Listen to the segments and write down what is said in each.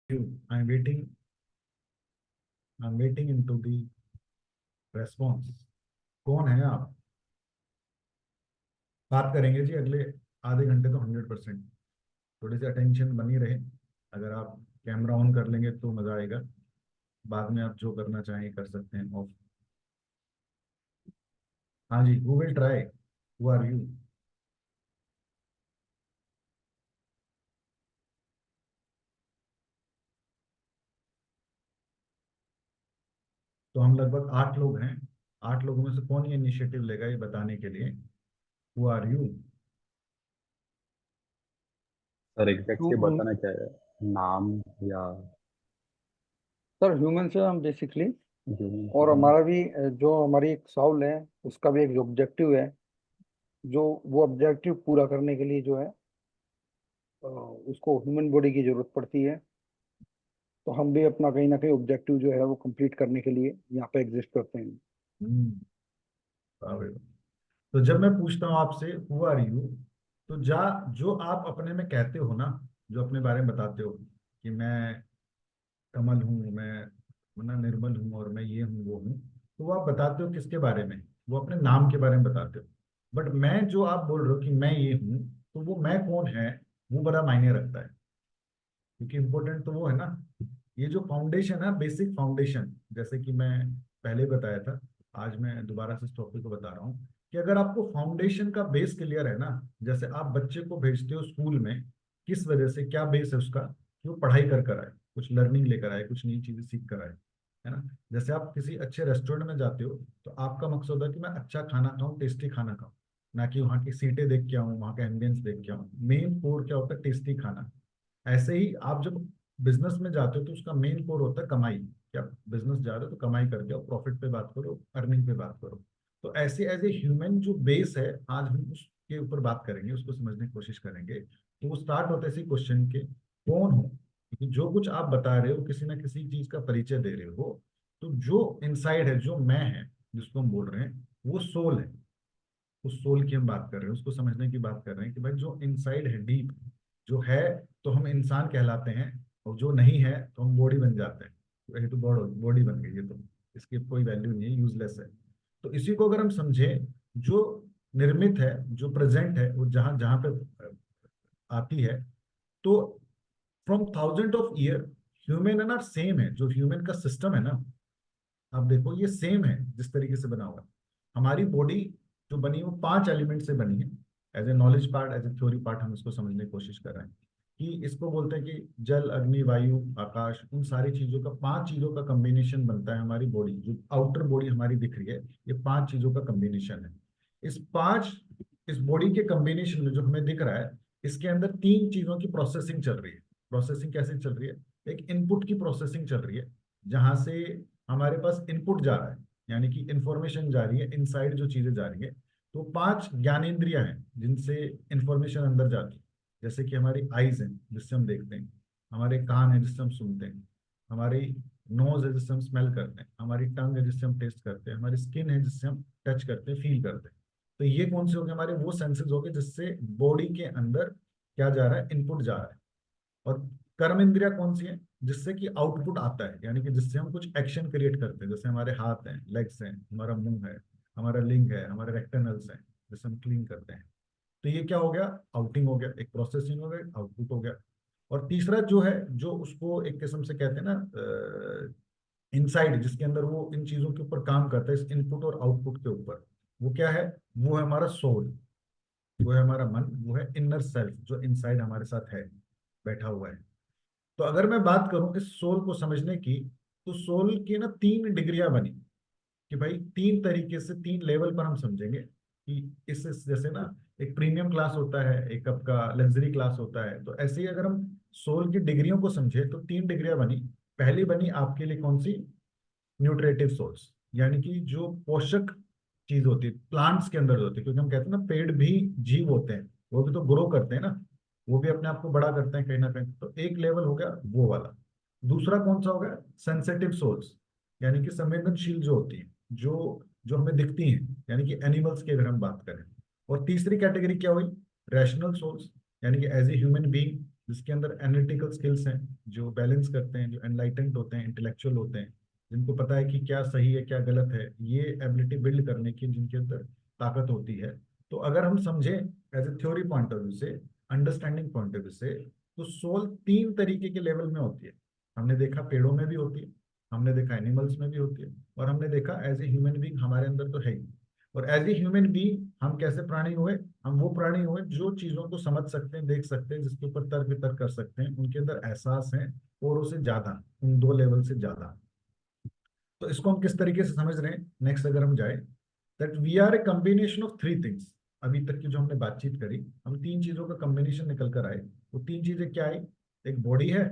you. I'm waiting into the response. कौन है आप? बात करेंगे जी अगले आधे घंटे तो 100%। थोड़ी सी अटेंशन बनी रहे। अगर आप कैमरा ऑन कर लेंगे तो मजा आएगा। बाद में आप जो करना चाहें कर सकते हैं ऑफ। हाँ जी, who will try? Who are you? तो हम लगभग 8 लोग हैं। 8 लोगों में से कौन ये इनिशिएटिव लेगा ये बताने के लिए? Who are you? Sir exactly तो बताना क्या है? नाम या सर ह्यूमन से हम बेसिकली, ह्यूमन और से? हमारा भी जो हमारी एक सॉल है उसका भी एक ऑब्जेक्टिव है। जो वो ऑब्जेक्टिव पूरा करने के लिए जो है उसको ह्यूमन बॉडी की जरूरत पड़ती है। तो हम भी अपना कहीं ना कहीं ऑब्जेक्टिव जो है वो कंप्लीट करने के लिए यहाँ पे एग्जिस्ट करते हैं। हम्म। वाह भाई वाह। तो जब मैं पूछता हूँ आपसे हु आर यू, तो जो आप अपने में कहते हो ना, जो अपने बारे में बताते हो कि मैं कमल हूँ, मैं ना निर्मल हूँ और मैं ये हूँ वो हूँ, तो वो आप बताते हो किसके बारे में? वो अपने नाम के बारे में बताते हो। बट मैं जो आप बोल रहे हो कि मैं ये हूँ, तो वो मैं कौन है, वो बड़ा मायने रखता है। क्योंकि इम्पोर्टेंट तो वो है ना। ये जो फाउंडेशन है, बेसिक फाउंडेशन, जैसे कि मैं पहले बताया था, आज मैं दोबारा से इस टॉपिक को बता रहा हूँ कि अगर आपको फाउंडेशन का बेस क्लियर है ना, जैसे आप बच्चे को भेजते हो स्कूल में, किस वजह से, क्या बेस है उसका कि वो पढ़ाई कर कर आए, कुछ लर्निंग लेकर आए, कुछ नई चीजें सीख कर आए, है ना। जैसे आप किसी अच्छे रेस्टोरेंट में जाते हो तो आपका मकसद होता है कि मैं अच्छा खाना खाऊं, टेस्टी खाना खाऊं, ना कि वहाँ की सीटें देख के आऊं, वहाँ का एम्बियंस देख के आऊं। मेन कोर क्या होता है? टेस्टी खाना। ऐसे ही आप जब बिजनेस में जाते हो तो उसका मेन कोर होता है कमाई। क्या बिजनेस जा रहे हो तो कमाई करके आओ, प्रॉफिट पे बात करो, अर्निंग पे बात करो। तो ऐसे एज ए ह्यूमन जो बेस है, आज हम उसके ऊपर बात करेंगे, उसको समझने की कोशिश करेंगे। तो वो स्टार्ट होता है इसी क्वेश्चन के, कौन हो? क्योंकि जो कुछ आप बता रहे हो किसी ना किसी चीज का परिचय दे रहे हो। तो जो इनसाइड है, जो मैं है, जिसको हम बोल रहे हैं, वो सोल है। उस सोल की हम बात कर रहे हैं, उसको समझने की बात कर रहे हैं कि भाई जो इनसाइड है, डीप जो है, तो हम इंसान कहलाते हैं। और जो नहीं है तो हम बॉडी बन जाते हैं। तो ये तो बॉडी बन गई, ये तो इसकी कोई वैल्यू नहीं है, यूजलेस है। तो इसी को अगर हम समझें, जो निर्मित है, जो प्रेजेंट है, वो जहां जहां पे आती है, तो from thousand of year, human है ना, सेम है। जो ह्यूमन का सिस्टम है ना, आप देखो ये सेम है जिस तरीके से बना हुआ है। हमारी बॉडी जो बनी है वो 5 एलिमेंट से बनी है। As a knowledge part, as a theory part हम इसको समझने की कोशिश कर रहे हैं कि इसको बोलते हैं कि जल, अग्नि, वायु, आकाश, उन सारी चीजों का, 5 चीजों का कम्बिनेशन बनता है हमारी बॉडी। जो आउटर बॉडी हमारी दिख रही है, ये 5 चीजों का कम्बिनेशन है। इस पांच इस बॉडी के कम्बिनेशन में जो हमें दिख रहा है, इसके अंदर 3 चीजों की प्रोसेसिंग चल रही है। प्रोसेसिंग कैसे चल रही है? एक इनपुट की प्रोसेसिंग चल रही है, जहां से हमारे पास इनपुट जा रहा है, यानी कि इंफॉर्मेशन जा रही है, इनसाइड जो चीजें जा रही है। तो 5 ज्ञानेंद्रियां हैं जिनसे इंफॉर्मेशन अंदर जाती है। जैसे कि हमारी आईज हैं जिससे हम देखते हैं, हमारे कान हैं जिससे हम सुनते हैं, हमारी नोज है जिससे हम स्मेल करते हैं, हमारी टंग है जिससे हम टेस्ट करते हैं, हमारी स्किन है जिससे हम टच करते हैं, फील करते हैं। तो ये कौन से हो गए? हमारे वो सेंसेस हो गए जिससे बॉडी के अंदर क्या जा रहा है? इनपुट जा रहा है। और कर्म इंद्रिया कौन सी है? जिससे कि आउटपुट आता है, यानी कि जिससे हम कुछ एक्शन क्रिएट करते हैं। जैसे हमारे हाथ हैं, लेग्स हैं, हमारा मुंह है, हमारा लिंग है, हमारे रेक्टेनल्स हैं, जिससे हम क्लीन करते हैं। तो ये क्या हो गया? आउटिंग हो गया, एक प्रोसेसिंग हो गया, आउटपुट हो गया। और तीसरा जो है, जो उसको एक किस्म से कहते हैं ना, इनसाइड, जिसके अंदर वो इन चीजों के ऊपर काम करता है, इस इनपुट और आउटपुट के ऊपर, वो क्या है? वो है हमारा सोल, वो है हमारा मन, वो है इनर सेल्फ जो इनसाइड हमारे साथ है, बैठा हुआ है। तो अगर मैं बात करूं इस सोल को समझने की, तो सोल की ना 3 डिग्रियां बनी, कि भाई 3 तरीके से, 3 लेवल पर हम समझेंगे कि जैसे ना, एक प्रीमियम क्लास होता है, एक आपका लग्जरी क्लास होता है। तो ऐसे ही अगर हम सोल की डिग्रियों को समझे तो 3 डिग्रियां बनी। पहली बनी आपके लिए कौन सी? न्यूट्रेटिव सोर्स, यानी कि जो पोषक चीज होती है प्लांट्स के अंदर होती है। क्योंकि हम कहते हैं ना, पेड़ भी जीव होते हैं, वो भी तो ग्रो करते हैं ना, वो भी अपने आप को बड़ा करते हैं कहीं ना कहीं। तो एक लेवल हो गया वो वाला। दूसरा कौन सा हो गया? सेंसिटिव सोर्स, यानी कि संवेदनशील जो होती है, जो जो हमें दिखती हैं, यानी कि एनिमल्स की अगर हम बात करें। और तीसरी कैटेगरी क्या हुई? रैशनल सोर्स, यानी कि एज ए ह्यूमन बीइंग, जिसके अंदर एनालिटिकल स्किल्स हैं, जो बैलेंस करते हैं, जो एनलाइटेंड होते हैं, इंटेलेक्चुअल होते हैं, जिनको पता है कि क्या सही है क्या गलत है, ये एबिलिटी बिल्ड करने की जिनके अंदर ताकत होती है। तो अगर हम समझें as a theory point of view से, अंडरस्टैंडिंग पॉइंट ऑफ व्यू से, तो सोल तीन तरीके के लेवल में होती है। हमने देखा पेड़ों में भी होती है, हमने देखा एनिमल्स में भी होती है, और हमने देखा एज ए ह्यूमन बीइंग हमारे अंदर तो है ही। और एज ए ह्यूमन बीइंग हम कैसे प्राणी हुए? हम वो प्राणी हुए जो चीजों को समझ सकते हैं, देख सकते हैं, जिसके ऊपर तर्क वितर्क कर सकते हैं, उनके अंदर एहसास है और उसे ज्यादा, उन दो लेवल से ज्यादा। तो इसको हम किस तरीके से समझ रहे हैं, नेक्स्ट अगर हम जाए, that we are a combination of three things. अभी तक की जो हमने बातचीत करी, हम तीन चीजों का कॉम्बिनेशन निकल कर आए। वो तीन चीजें क्या आई? एक बॉडी है,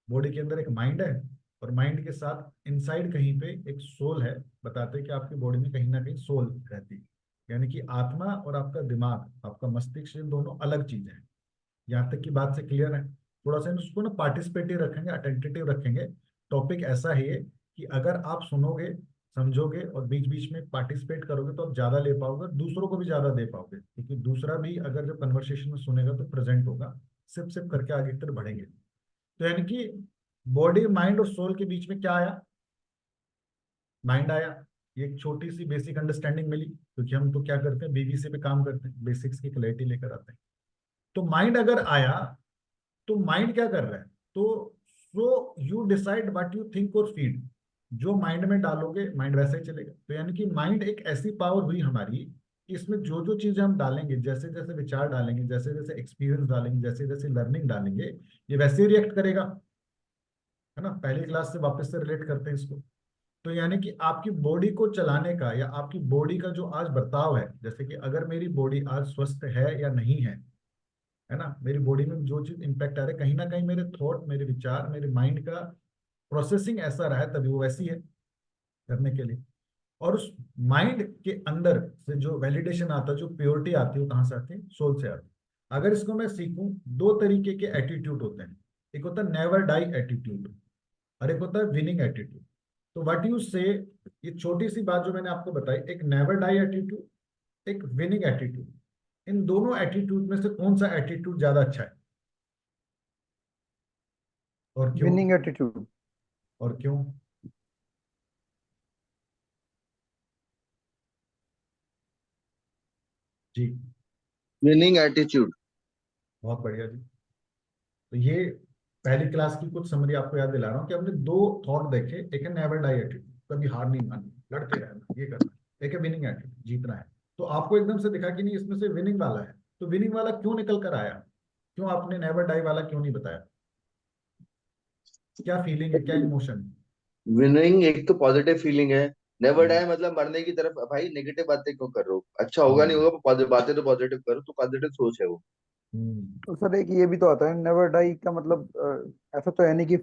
बॉडी के अंदर एक माइंड है, और माइंड के साथ इनसाइड कहीं पे एक सोल है। बताते हैं कि आपकी बॉडी में कहीं ना कहीं सोल रहती है, यानी कि आत्मा और आपका दिमाग, आपका मस्तिष्क, ये दोनों अलग चीजें हैं। यहाँ तक की बात से क्लियर है? थोड़ा सा इसको ना पार्टिसिपेटिव रखेंगे, अटेंटिव रखेंगे। टॉपिक ऐसा है ये कि अगर आप सुनोगे, समझोगे और बीच बीच में पार्टिसिपेट करोगे, तो आप ज्यादा ले पाओगे, दूसरों को भी ज्यादा दे पाओगे, क्योंकि दूसरा भी अगर जब कन्वर्सेशन में सुनेगा तो प्रेजेंट होगा, सिप सिप करके आगे की तरफ बढ़ेंगे। तो यानी कि बॉडी माइंड और सोल के बीच में क्या आया? माइंड आया। ये एक छोटी सी बेसिक अंडरस्टैंडिंग मिली, क्योंकि हम तो क्या करते हैं, बीबीसी पे काम करते हैं, बेसिक्स की क्लैरिटी लेकर आते हैं। तो माइंड अगर आया, तो माइंड क्या कर रहा है? तो so you decide what you think और फील। जो माइंड में डालोगे माइंड वैसे ही चलेगा। तो यानी कि माइंड एक ऐसी पावर हुई हमारी कि इसमें जो जो चीजें हम डालेंगे, जैसे जैसे विचार डालेंगे, जैसे जैसे एक्सपीरियंस डालेंगे, जैसे जैसे लर्निंग डालेंगे, ये वैसे ही रिएक्ट करेगा। है ना? पहली क्लास से वापस से रिलेट करते हैं इसको। तो यानी कि आपकी बॉडी को चलाने का, या आपकी बॉडी का जो आज बर्ताव है, जैसे कि अगर मेरी बॉडी आज स्वस्थ है या नहीं है ना, मेरी बॉडी में जो चीज इंपैक्ट आ रहा है, कहीं ना कहीं मेरे थॉट, मेरे विचार, मेरे माइंड का प्रोसेसिंग ऐसा रहा है, तभी वो वैसी है करने के लिए। और उस माइंड के अंदर से जो वैलिडेशन आता है, जो प्योरिटी आती है, वो कहाँ से आती है? सोल से आती है। अगर इसको मैं सीखूं, दो तरीके के एटीट्यूड होते हैं। एक होता है नेवर डाई एटीट्यूड, और एक होता है विनिंग एटीट्यूड। तो व्हाट यू से, ये छोटी सी बात जो मैंने आपको बताई, एक नेवर डाई एटीट्यूड, एक विनिंग एटीट्यूड, इन दोनों एटीट्यूड में से कौन सा एटीट्यूड ज्यादा अच्छा है, और क्यों? Winning attitude. और क्यों? जी, विनिंग एटीट्यूड। बहुत बढ़िया जी। तो ये पहली क्लास की कुछ समरी आपको याद दिला रहा हूँ कि हमने दो थॉट देखे। एक है नेवर डाई एटीट्यूड, कभी हार नहीं माननी, लड़ते रहना, ये करना है। एक है विनिंग एटीट्यूड, जीतना है। तो आपको एकदम से दिखा कि नहीं, इसमें से विनिंग वाला है। तो विनिंग वाला क्यों निकल कर आया? क्यों आपने नेवर डाई वाला क्यों नहीं बताया? क्या फीलिंग है, क्या इमोशन है? विनिंग एक तो पॉजिटिव फीलिंग है। नेवर हम्म, डाई मतलब मरने की तरफ। भाई नेगेटिव बातें क्यों कर रहे हो? अच्छा होगा नहीं हम्म, होगा, बातें तो पॉजिटिव करो, तो पॉजिटिव सोच है वो। हम्म, तो सर एक ये भी तो आता है, नेवर डाई का मतलब ऐसा तो है नहीं कि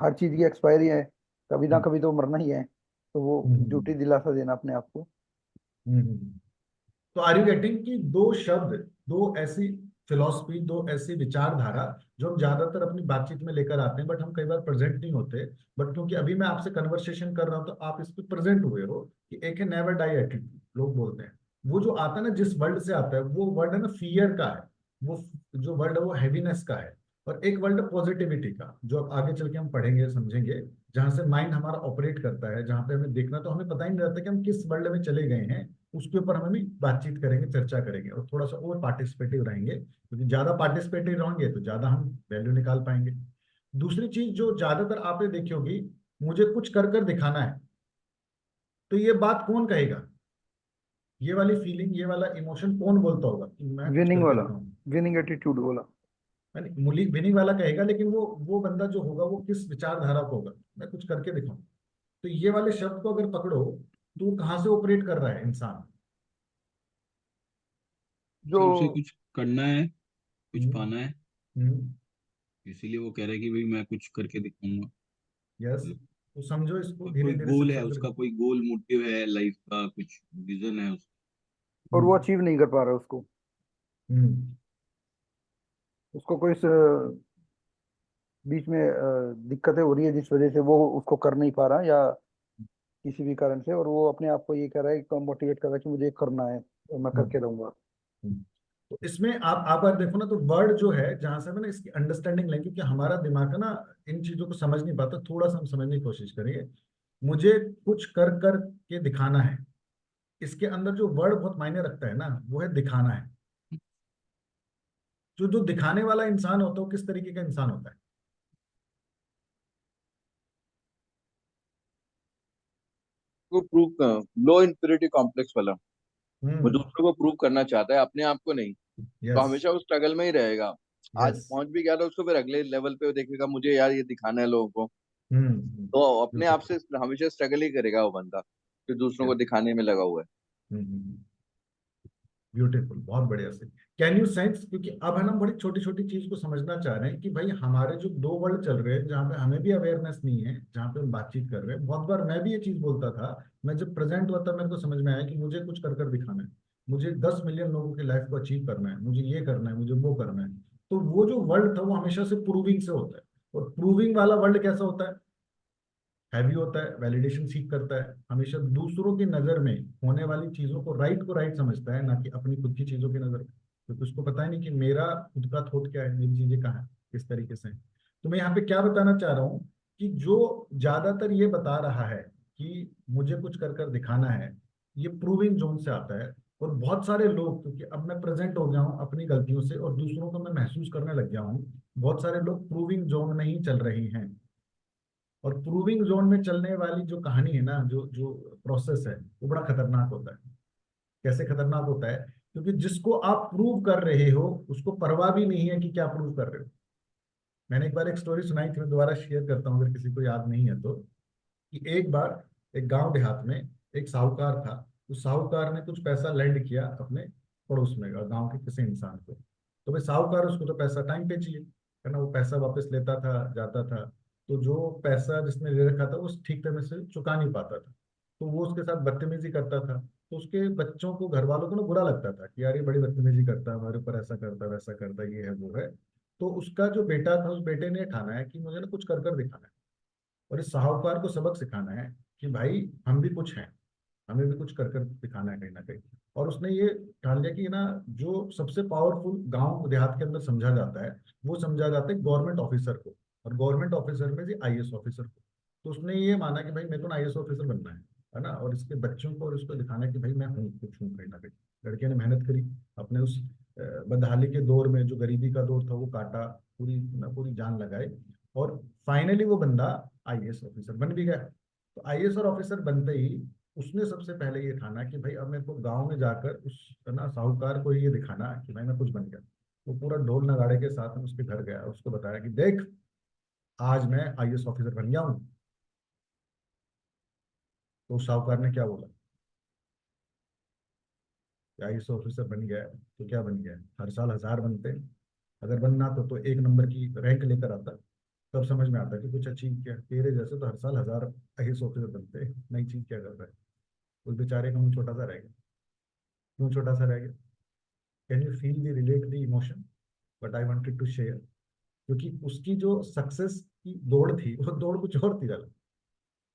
हर चीज की एक्सपायरी है, कभी ना हम्म, कभी तो मरना ही है। तो वो हम्म, झूठी दिलासा देना अपने आप को। हम्म। तो आर यू गेटिंग कि दो शब्द, दो ऐसी फिलॉसफी, दो ऐसी विचारधारा जो हम ज्यादातर अपनी बातचीत में लेकर आते हैं, बट हम कई बार प्रेजेंट नहीं होते। बट क्योंकि अभी मैं आपसे कन्वर्सेशन कर रहा हूं, तो आप इस पे प्रेजेंट हुए हो कि एक है नेवर डाई एटीट्यूड, लोग बोलते हैं। वो जो आता है ना, जिस वर्ल्ड से आता है, वो वर्ल्ड है ना फियर का है। वो जो वर्ल्ड है वो हैवीनेस का है। और एक वर्ल्ड है पॉजिटिविटी का, जो अब आगे चल के हम पढ़ेंगे, समझेंगे, जहां से माइंड हमारा ऑपरेट करता है, जहां पे हमें देखना, तो हमें पता ही नहीं रहता कि हम किस वर्ल्ड में चले गए हैं। उसके ऊपर हम अभी बातचीत करेंगे, चर्चा करेंगे, और थोड़ा सा और पार्टिसिपेटिव रहेंगे, क्योंकि ज्यादा पार्टिसिपेटिव रहेंगे तो ज्यादा हम वैल्यू निकाल पाएंगे। दूसरी चीज जो ज्यादातर आपने देखी होगी, मुझे कुछ कर कर दिखाना है। तो ये बात कौन कहेगा? ये वाली फीलिंग, ये वाला इमोशन कौन बोलता होगा कि मैं कुछ विनिंग करके वाला, दिखाऊंगा? विनिंग एटीट्यूड बोला। यानी मूली विनिंग वाला कहेगा, लेकिन वो बंदा जो होगा वो किस विचारधारा को होगा? मैं कुछ करके दिखाऊं। तो ये वाले शब्द को अगर पकड़ो, तो वो कहाँ से ऑपरेट कर रहा है इंसान? जो सर उसे कुछ करना है, कुछ हम्म, पाना है, हम्म, इसीलिए वो कह रहा है कि भाई मैं कुछ करके दिखाऊंगा। यस। मतलब तो समझो इसको उसका धीरे कोई धीरे गोल सिर्फ है, समझो। उसका कोई गोल मोटिव है लाइफ का, कुछ विजन है उसका। और वो हम्म, अचीव नहीं कर पा रहा है उसको। हम्म, उसको कोई बीच में दिक्कतें हो रही है, जिस वजह से वो उसको कर नहीं पा रहा, या किसी भी कारण से, और वो अपने आप को ये कह रहा है, मोटिवेट कर रहा है कि मुझे ये करना है और मैं हम्म, करके रहूंगा। हम्म। तो इसमें आप अगर देखो ना, तो वर्ड जो है, जहां से हमें ना इसकी अंडरस्टैंडिंग लेंगे, क्योंकि हमारा दिमाग है ना इन चीजों को समझ नहीं पाता, थोड़ा सा हम समझने की कोशिश करेंगे। मुझे कुछ कर कर के दिखाना है, इसके अंदर जो वर्ड बहुत मायने रखता है ना, वो है दिखाना है। जो जो दिखाने वाला इंसान होता है, वो किस तरीके का इंसान होता है? वो प्रूव, लो इन्फीरियरिटी कॉम्प्लेक्स वाला, वो हम्म। दूसरों को प्रूव करना चाहता है, अपने आप को नहीं। तो यस। हमेशा वो स्ट्रगल में ही रहेगा। आज यस। पहुंच भी गया तो उसको फिर अगले लेवल पे वो देखेगा, मुझे यार ये दिखाना है लोगों को। तो अपने आप ब्यूटीफुल। से हमेशा स्ट्रगल ही करेगा वो बंदा, जो दूसरों को दिखाने में लगा हुआ है। ब्यूटीफुल, बहुत बढ़िया से। कैन यू सेंस, क्योंकि अब है ना, बड़ी छोटी छोटी चीज को समझना चाह रहे हैं कि भाई हमारे जो दो वर्ल्ड चल रहे हैं, जहाँ पे हमें भी अवेयरनेस नहीं है, जहाँ पे हम बातचीत कर रहे हैं। बहुत बार मैं भी ये चीज बोलता था, मैं जब प्रेजेंट हुआ था मेरे को समझ में आया कि मुझे कुछ कर कर दिखाना है, मुझे 10 मिलियन लोगों की लाइफ को अचीव करना है, मुझे ये करना है, मुझे वो करना है। तो वो जो वर्ल्ड था वो हमेशा से प्रूविंग से होता है। और प्रूविंग वाला वर्ल्ड कैसा होता है? हैवी होता है, वैलिडेशन सीख करता है, हमेशा दूसरों की नजर में होने वाली चीजों को राइट समझता है, ना कि अपनी खुद की चीजों की नजर में। क्योंकि उसको पता ही नहीं कि मेरा खुद का थॉट क्या है, मेरी चीजें कहाँ है, किस तरीके से हैं। तो मैं यहाँ पे क्या बताना चाह रहा हूँ, कि जो ज्यादातर ये बता रहा है कि मुझे कुछ कर कर दिखाना है, ये प्रूविंग जोन से आता है। और बहुत सारे लोग, क्योंकि अब मैं प्रेजेंट हो गया हूँ अपनी गलतियों से, और दूसरों को मैं महसूस करने लग गया हूँ, बहुत सारे लोग प्रूविंग जोन में ही चल रहे हैं। और प्रूविंग जोन में चलने वाली जो कहानी है ना, जो जो प्रोसेस है, वो बड़ा खतरनाक होता है। कैसे खतरनाक होता है? क्योंकि जिसको आप प्रूव कर रहे हो, उसको परवाह भी नहीं है कि क्या प्रूव कर रहे हो। मैंने एक बार एक स्टोरी सुनाई थी, मैं दोबारा शेयर करता हूँ अगर किसी को याद नहीं है तो। कि एक बार एक गांव देहात में एक साहूकार था। उस साहूकार ने कुछ पैसा लेंड किया अपने पड़ोस में, गांव के किसी इंसान को। तो भाई साहूकार, उसको तो पैसा टाइम पे चाहिए, है ना, वो पैसा वापस लेता था, जाता था। तो जो पैसा जिसने ले रखा था वो ठीक तरह से चुका नहीं पाता था। तो वो उसके साथ बदतमीजी करता था। तो उसके बच्चों को, घर वालों को ना बुरा लगता था कि यार ये बड़ी बदतमीजी करता है हमारे ऊपर, ऐसा करता है, वैसा करता है, ये है वो है। तो उसका जो बेटा था, उस बेटे ने ठाना है कि मुझे ना कुछ कर कर दिखाना है, और इस साहूकार को सबक सिखाना है कि भाई हम भी कुछ हैं, हमें भी कुछ कर कर दिखाना है कहीं ना कहीं। और उसने ये ठान लिया कि ना, जो सबसे पावरफुल गांव देहात के अंदर समझा जाता है, वो समझा जाता है गवर्नमेंट ऑफिसर को। और गवर्नमेंट ऑफिसर में जी आईएएस ऑफिसर को। तो उसने ये माना कि भाई मेरे को ना आईएएस ऑफिसर बनना है ना, और इसके बच्चों को और इसको दिखाना है कि भाई मैं हूँ, कुछ हूँ कहीं ना कहीं। लड़के ने मेहनत करी, अपने उस बदहाली के दौर में, जो गरीबी का दौर था, वो काटा, पूरी ना पूरी जान लगाई। और फाइनली वो बंदा आईएएस ऑफिसर बन भी गया। तो आईएएस ऑफिसर बनते ही उसने सबसे पहले ये ठाना कि भाई अब मेरे को गांव में जाकर उस, है ना, साहूकार को ये दिखाना कि भाई मैं कुछ बन गया। वो पूरा ढोल नगाड़े के साथ में उसके घर गया, उसको बताया कि देख, आज मैं आईएएस ऑफिसर बन गया हूँ। तो उस साहूकार ने क्या बोला? कि आईएएस ऑफिसर बन गया है तो क्या बन गया है, हर साल 1000 बनते हैं। अगर बनना तो 1 नंबर की रैंक लेकर आता। तब समझ में आता कि कुछ अचीव किया। तेरे जैसे तो हर साल 1000 आईएएस ऑफिसर बनते हैं, नई चीज क्या कर रहा है? उस बेचारे का मुंह छोटा सा रह गया। क्यों छोटा सा रह गया? Can you feel the relate the emotion but I wanted to share? क्योंकि उसकी जो सक्सेस की दौड़ थी, वो दौड़ कुछ और थी ज्यादा।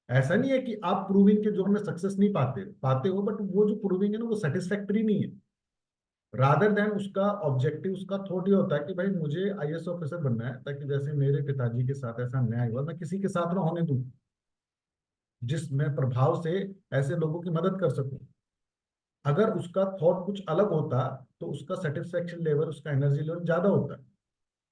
ऐसा नहीं है कि आप प्रूविंग के जोन में सक्सेस नहीं पाते पाते हो, बट वो जो प्रूविंग है ना, वो सेटिस्फैक्टरी नहीं है। रादर देन उसका ऑब्जेक्टिव, उसका थॉट ये होता है कि भाई मुझे आईएएस ऑफिसर बनना है, ताकि जैसे मेरे पिताजी के साथ ऐसा अन्याय हुआ, मैं किसी के साथ ना होने दूं, जिसमें प्रभाव से ऐसे लोगों की मदद कर सकूं। अगर उसका थॉट कुछ अलग होता, तो उसका सेटिस्फेक्शन लेवल, उसका एनर्जी लेवल ज्यादा होता।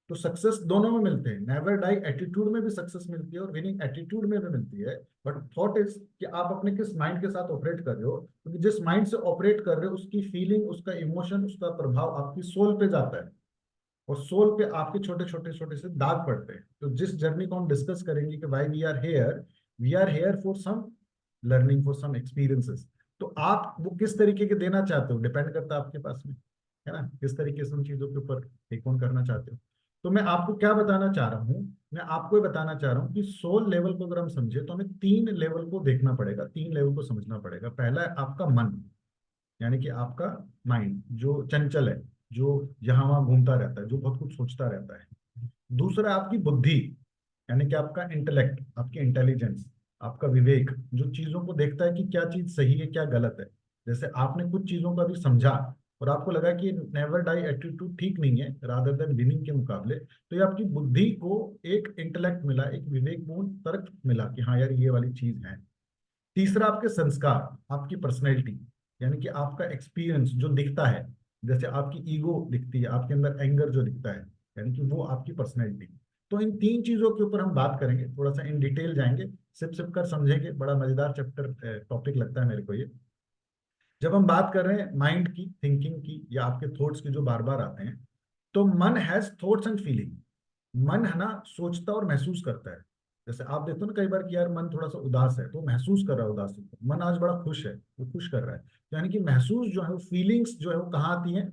तो सक्सेस दोनों में मिलते हैं, नेवर डाई एटीट्यूड में भी सक्सेस मिलती है और विनिंग एटीट्यूड में भी मिलती है। बट थॉट इज कि आप अपने किस माइंड के साथ ऑपरेट कर रहे हो, क्योंकि जिस माइंड से ऑपरेट कर रहे हो, उसकी फीलिंग, उसका इमोशन, उसका प्रभाव आपकी सोल पे जाता है। और सोल पे आपके छोटे छोटे छोटे से दाग पड़ते हैं। तो जिस जर्नी को हम डिस्कस करेंगे कि भाई we are here for some learning, for some experiences. तो आप वो किस तरीके के देना चाहते हो, डिपेंड करता है आपके पास में, है ना, किस तरीके से उन चीजों के ऊपर टेक ऑन करना चाहते हो। तो मैं आपको क्या बताना चाह रहा हूँ, मैं आपको ये बताना चाह रहा हूँ कि सोल लेवल को अगर हम समझे, तो हमें 3 लेवल को देखना पड़ेगा, 3 लेवल को समझना पड़ेगा। पहला है आपका मन, यानी कि आपका माइंड जो चंचल है, जो यहाँ वहां घूमता रहता है, जो बहुत कुछ सोचता रहता है। दूसरा है आपकी बुद्धि, यानी कि आपका इंटेलेक्ट, आपकी इंटेलिजेंस, आपका विवेक, जो चीजों को देखता है कि क्या चीज सही है, क्या गलत है। जैसे आपने कुछ चीजों का भी समझा, और आपको लगा कि नेवर डाई एटीट्यूड ठीक नहीं है रादर देन विनिंग के मुकाबले, तो ये आपकी बुद्धि को एक इंटेलेक्ट मिला, एक विवेकपूर्ण तर्क मिला कि हाँ यार ये वाली चीज है। तीसरा आपके संस्कार, आपकी पर्सनैलिटी, यानी कि आपका एक्सपीरियंस जो दिखता है, जैसे आपकी ईगो दिखती है, आपके अंदर एंगर जो दिखता है, यानी कि वो आपकी पर्सनैलिटी। तो इन तीन चीजों के ऊपर हम बात करेंगे, थोड़ा सा इन डिटेल जाएंगे, सिप सिप कर समझेंगे। बड़ा मजेदार चैप्टर टॉपिक लगता है मेरे को ये। जब हम बात कर रहे हैं माइंड की, थिंकिंग की, या आपके थॉट्स की जो बार बार आते हैं, तो मन हैज थॉट्स एंड फीलिंग। मन है ना सोचता और महसूस करता है। जैसे आप देखते हो ना कई बार कि यार मन थोड़ा सा उदास है, तो महसूस कर रहा है उदासी को। मन आज बड़ा खुश है, वो खुश कर रहा है। यानी कि महसूस जो है, वो फीलिंग्स जो है, वो कहाँ आती है?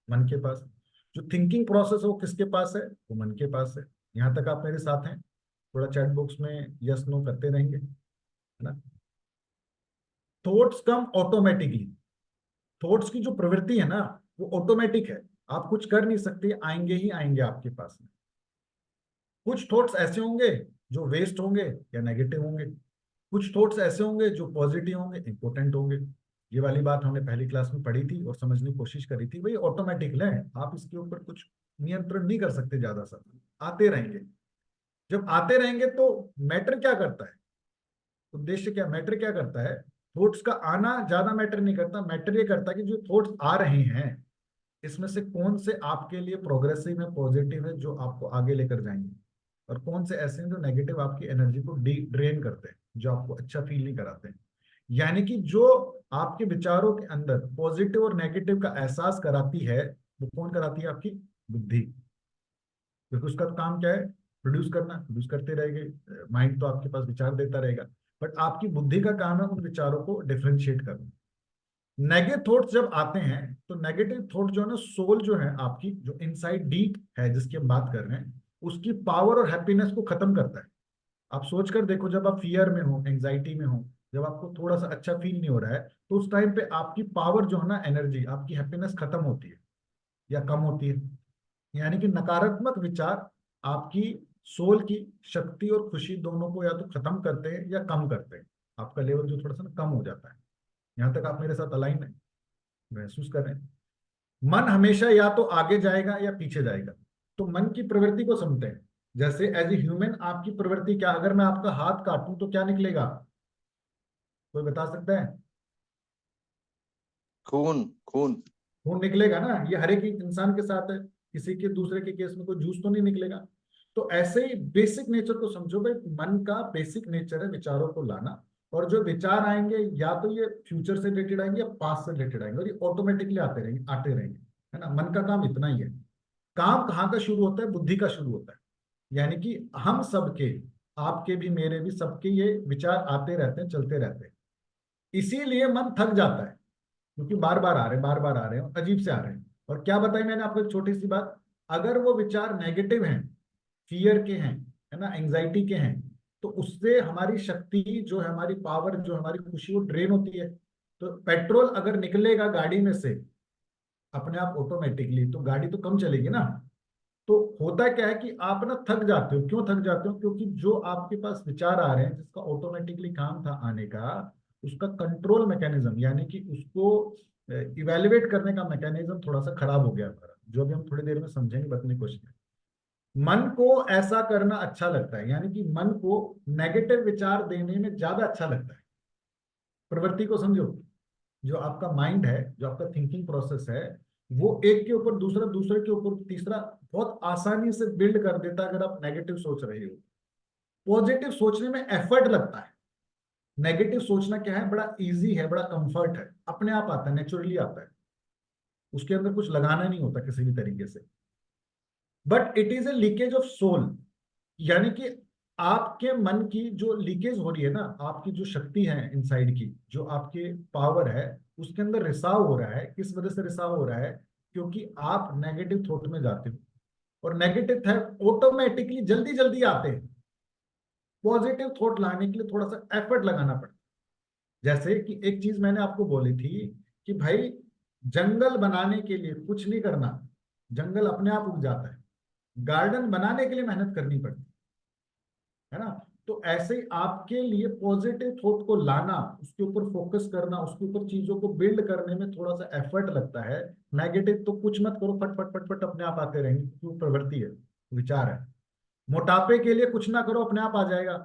मन के पास। जो थिंकिंग प्रोसेस है वो किसके पास है? वो मन के पास है। यहाँ तक आप मेरे साथ हैं? थोड़ा चैट बॉक्स में यस नो करते रहेंगे, है ना। Thoughts come automatically. थॉट्स की जो प्रवृत्ति है ना, वो ऑटोमेटिक है, आप कुछ कर नहीं सकते, आएंगे ही आएंगे आपके पास में। कुछ थॉट्स ऐसे होंगे जो वेस्ट होंगे या नेगेटिव होंगे, कुछ थॉट्स ऐसे होंगे जो पॉजिटिव होंगे, इंपॉर्टेंट होंगे। ये वाली बात हमने पहली क्लास में पढ़ी थी और समझने की कोशिश करी थी। भाई ऑटोमेटिक है, आप इसके ऊपर कुछ नियंत्रण नहीं कर सकते ज्यादा सा, आते रहेंगे। जब आते रहेंगे तो मैटर क्या करता है? उद्देश्य क्या, मैटर क्या करता है? थॉट्स का आना ज्यादा मैटर नहीं करता। मैटर ये करता है कि जो थॉट्स आ रहे हैं, इसमें से कौन से आपके लिए प्रोग्रेसिव है, पॉजिटिव है, जो आपको आगे लेकर जाएंगे, और कौन से ऐसे हैं जो नेगेटिव आपकी एनर्जी को ड्रेन करते हैं, जो आपको अच्छा फील नहीं कराते हैं। यानी कि जो आपके विचारों के अंदर पॉजिटिव और नेगेटिव का एहसास कराती है, वो कौन कराती है? आपकी बुद्धि। क्योंकि उसका काम क्या है? प्रोड्यूस करना, प्रोड्यूस करते रहेंगे। माइंड तो आपके पास विचार देता रहेगा, बट आपकी बुद्धि का काम है उन विचारों को डिफरेंशिएट करना। नेगेटिव थॉट्स जब आते हैं, तो नेगेटिव थॉट जो है ना, सोल जो है आपकी, जो इनसाइड डीप है जिसकी हम बात कर रहे हैं, उसकी पावर और हैप्पीनेस को खत्म करता है। आप सोच कर देखो, जब आप फियर में हो, एंजाइटी में हो, जब आपको थोड़ा सा अच्छा फील नहीं हो रहा है, तो उस टाइम पे आपकी पावर जो है ना, एनर्जी, आपकी हैप्पीनेस खत्म होती है या कम होती है। यानी कि नकारात्मक विचार आपकी सोल की शक्ति और खुशी दोनों को या तो खत्म करते हैं या कम करते हैं। आपका लेवल जो थोड़ा सा ना कम हो जाता है। यहाँ तक आप मेरे साथ अलाइन है, महसूस कर रहे हैं? मन हमेशा या तो आगे जाएगा या पीछे जाएगा। तो मन की प्रवृत्ति को समझते हैं। जैसे एज ए ह्यूमन आपकी प्रवृत्ति क्या? अगर मैं आपका हाथ काटूं तो क्या निकलेगा? कोई बता सकता है? खून। खून। खून निकलेगा ना, ये हर एक इंसान के साथ है। किसी के दूसरे के केस में कोई जूस तो नहीं निकलेगा। तो ऐसे ही बेसिक नेचर को समझो भाई, मन का बेसिक नेचर है विचारों को लाना। और जो विचार आएंगे, या तो ये फ्यूचर से रिलेटेड आएंगे या पास्ट से रिलेटेड आएंगे, और ये ऑटोमेटिकली आते रहेंगे, है ना। मन का काम इतना ही है। काम कहाँ का शुरू होता है? बुद्धि का शुरू होता है। यानी कि हम सबके, आपके भी, मेरे भी, सबके ये विचार आते रहते हैं, चलते रहते हैं। इसीलिए मन थक जाता है, क्योंकि बार बार आ रहे हैं, बार बार आ रहे हैं, और अजीब से आ रहे हैं। और क्या बताई मैंने आपको, एक छोटी सी बात, अगर वो विचार नेगेटिव हैं, फियर के हैं, है ना, एंजाइटी के हैं, तो उससे हमारी शक्ति जो है, हमारी पावर जो है, हमारी खुशी, वो ड्रेन होती है। तो पेट्रोल अगर निकलेगा गाड़ी में से अपने आप ऑटोमेटिकली, तो गाड़ी तो कम चलेगी ना। तो होता क्या है कि आप ना थक जाते हो। क्यों थक जाते हो? क्योंकि जो आपके पास विचार आ रहे हैं, जिसका ऑटोमेटिकली काम था आने का, उसका कंट्रोल मैकेनिज्म, यानी कि उसको इवेल्युएट करने का मैकेनिज्म थोड़ा सा खराब हो गया हमारा, जो अभी हम थोड़ी देर में समझेंगे, बताने की कोशिश करें। मन को ऐसा करना अच्छा लगता है, यानी कि मन को नेगेटिव विचार देने में ज्यादा अच्छा लगता है। प्रवृत्ति को समझो। जो आपका माइंड है, जो आपका थिंकिंग प्रोसेस है, वो एक के ऊपर दूसरा, दूसरे के ऊपर तीसरा बहुत आसानी से बिल्ड कर देता है अगर आप नेगेटिव सोच रहे हो। पॉजिटिव सोचने में एफर्ट लगता है। नेगेटिव सोचना क्या है? बड़ा इजी है, बड़ा कंफर्ट है, अपने आप आता है, नेचुरली आता है। उसके अंदर कुछ लगाना नहीं होता किसी भी तरीके से। But it is a leakage of soul. यानी कि आपके मन की जो लीकेज हो रही है ना, आपकी जो शक्ति है इनसाइड की, जो आपके पावर है, उसके अंदर रिसाव हो रहा है। किस वजह से रिसाव हो रहा है? क्योंकि आप नेगेटिव थॉट में जाते हो, और नेगेटिव थॉट ऑटोमेटिकली जल्दी जल्दी आते हैं। पॉजिटिव थॉट लाने के लिए थोड़ा सा एफर्ट लगाना पड़ता है। जैसे कि एक चीज मैंने आपको बोली थी कि भाई, जंगल बनाने के लिए कुछ नहीं करना, जंगल अपने आप उग जाता है। गार्डन बनाने के लिए मेहनत करनी पड़ती है ना। तो ऐसे ही आपके लिए पॉजिटिव थॉट को लाना, उसके ऊपर फोकस करना, उसके ऊपर चीजों को बिल्ड करने में थोड़ा सा एफर्ट लगता है। नेगेटिव तो कुछ मत करो, फट फट फट फट अपने आप आते रहेंगे, क्योंकि वो प्रवृत्ति है, विचार है। मोटापे के लिए कुछ ना करो, अपने आप आ जाएगा।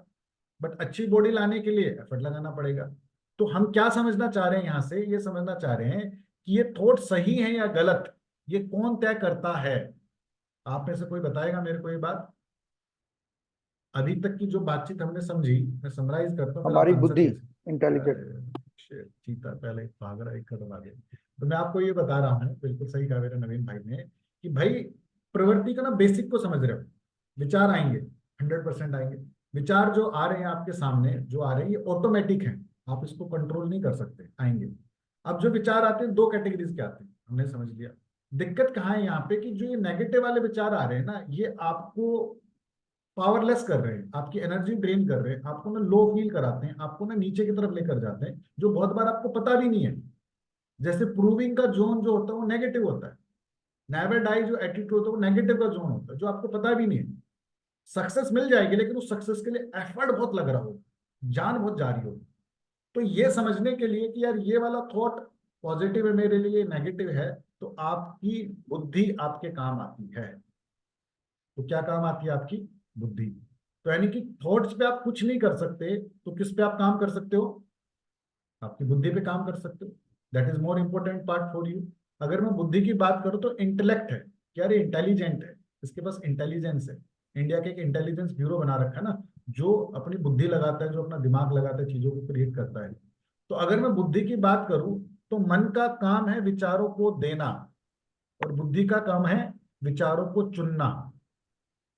बट अच्छी बॉडी लाने के लिए एफर्ट लगाना पड़ेगा। तो हम क्या समझना चाह रहे हैं यहाँ से, ये समझना चाह रहे हैं कि ये थॉट सही है या गलत, ये कौन तय करता है। आप में से कोई बताएगा मेरे को ये बात? अभी तक की जो बातचीत हमने समझी, मैं समराइज करता हूँ, फिर आप हमारी आंसर बुद्धि, दे सकते इंटेलिजेंट। हैं। चीता पहले भाग रहा है, एक कदम आगे। तो मैं आपको ये बता रहा हूँ, बिल्कुल सही कहा मेरे नवीन भाई ने, कि भाई प्रवृत्ति का ना बेसिक को समझ रहे हो। विचार आएंगे, 100% आएंगे। विचार जो आ रहे हैं आपके सामने, जो आ रहे हैं, ये ऑटोमेटिक है, आप इसको कंट्रोल नहीं कर सकते, आएंगे। अब जो विचार आते हैं, दो कैटेगरीज के आते हैं, हमने समझ लिया। दिक्कत कहाँ है यहाँ पे, कि जो ये नेगेटिव वाले विचार आ रहे हैं ना, ये आपको पावरलेस कर रहे हैं, आपकी एनर्जी ड्रेन कर रहे हैं, आपको ना लो फील कराते हैं, आपको ना नीचे की तरफ लेकर जाते हैं, जो बहुत बार आपको पता भी नहीं है। जैसे प्रूविंग का जोन जो होता है वो नेगेटिव होता है। नेवर डाई जो एटीट्यूड होता है वो नेगेटिव का जोन होता है, जो आपको पता भी नहीं है। सक्सेस मिल जाएगी, लेकिन उस सक्सेस के लिए एफर्ट बहुत लग रहा हो, जान बहुत जा रही हो। तो ये समझने के लिए कि यार ये वाला थॉट पॉजिटिव है मेरे लिए, नेगेटिव है, तो आपकी बुद्धि आपके काम आती है। तो क्या काम आती है? आपकी बुद्धि। तो यानी कि थॉट्स पे आप कुछ नहीं कर सकते, तो किस पे आप काम कर सकते हो? आपकी बुद्धि पे काम कर सकते हो। That is more important part for you. अगर मैं बुद्धि की बात करूं तो इंटेलेक्ट है, क्या रे इंटेलिजेंट है, इसके पास इंटेलिजेंस है। इंडिया के एक इंटेलिजेंस ब्यूरो बना रखा है ना, जो अपनी बुद्धि लगाता है, जो अपना दिमाग लगाता है, चीजों को क्रिएट करता है। तो अगर मैं बुद्धि की बात करूं, तो मन का काम है विचारों को देना, और बुद्धि का काम है विचारों को चुनना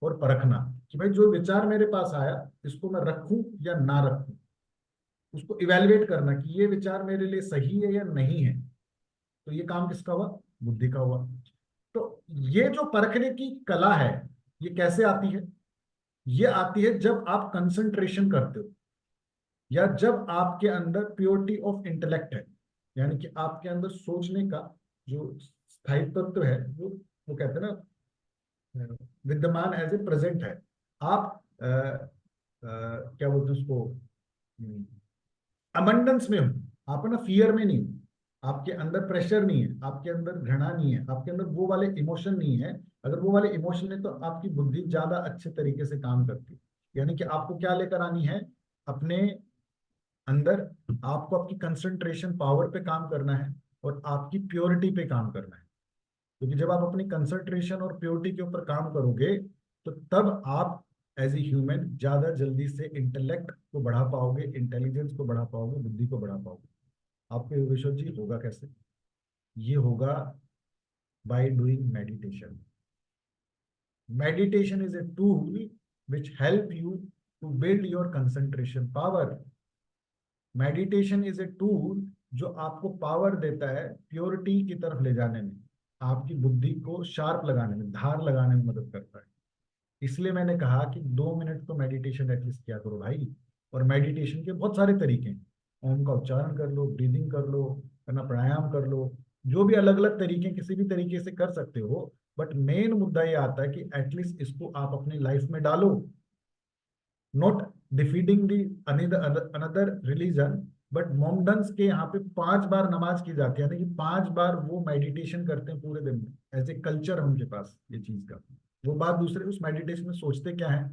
और परखना, कि भाई जो विचार मेरे पास आया, इसको मैं रखूं या ना रखूं। उसको इवेलुएट करना कि ये विचार मेरे लिए सही है या नहीं है। तो ये काम किसका हुआ? बुद्धि का हुआ। तो ये जो परखने की कला है, ये कैसे आती है? ये आती है जब आप कंसंट्रेशन करते हो, या जब आपके अंदर प्योरिटी ऑफ इंटेलेक्ट है, यानी कि आपके अंदर सोचने का जो स्थायित्व है, वो कहते हैं ना, विद्यमान एज ए प्रेजेंट है। आप क्या बोलते हैं उसको, अबंडेंस में हो, आप ना फियर में नहीं हो, आपके अंदर प्रेशर नहीं है, आपके अंदर घृणा नहीं है, आपके अंदर वो वाले इमोशन नहीं है। अगर वो वाले इमोशन है, तो आपकी बुद्धि ज्यादा अच्छे तरीके से काम करती है। यानी कि आपको क्या लेकर आनी है अपने अंदर? आपको आपकी कंसंट्रेशन पावर पे काम करना है, और आपकी प्योरिटी पे काम करना है। क्योंकि जब आप अपनी कंसंट्रेशन और प्योरिटी के ऊपर काम करोगे, तो तब आप एज ए ह्यूमन ज्यादा जल्दी से इंटेलेक्ट को बढ़ा पाओगे, इंटेलिजेंस को बढ़ा पाओगे, बुद्धि को बढ़ा पाओगे। आपके योगेश्वर जी होगा कैसे? ये होगा by doing meditation. Meditation is a tool which help you to build your concentration power. Meditation is a tool जो आपको पावर देता है प्योरिटी की तरफ ले जाने में, आपकी बुद्धि को शार्प लगाने में, धार लगाने में मदद करता है। इसलिए मैंने कहा कि 2 मिनट तो मेडिटेशन एटलीस्ट किया करो भाई। और मेडिटेशन के बहुत सारे तरीके हैं। ओम का उच्चारण कर लो, ब्रीदिंग कर लो, करना प्राणायाम कर लो, जो भी अलग अलग तरीके, किसी भी तरीके से कर सकते हो। बट मेन मुद्दा ये आता है कि एटलीस्ट इसको आप अपनी लाइफ में डालो। Not defeating the another religion, but Mohammedans के यहाँ पे 5 बार नमाज की जाती है, यानी कि 5 बार वो मेडिटेशन करते हैं पूरे दिन में। ऐसे कल्चर है उनके पास ये चीज का। वो बात दूसरे, उस मेडिटेशन में सोचते क्या है,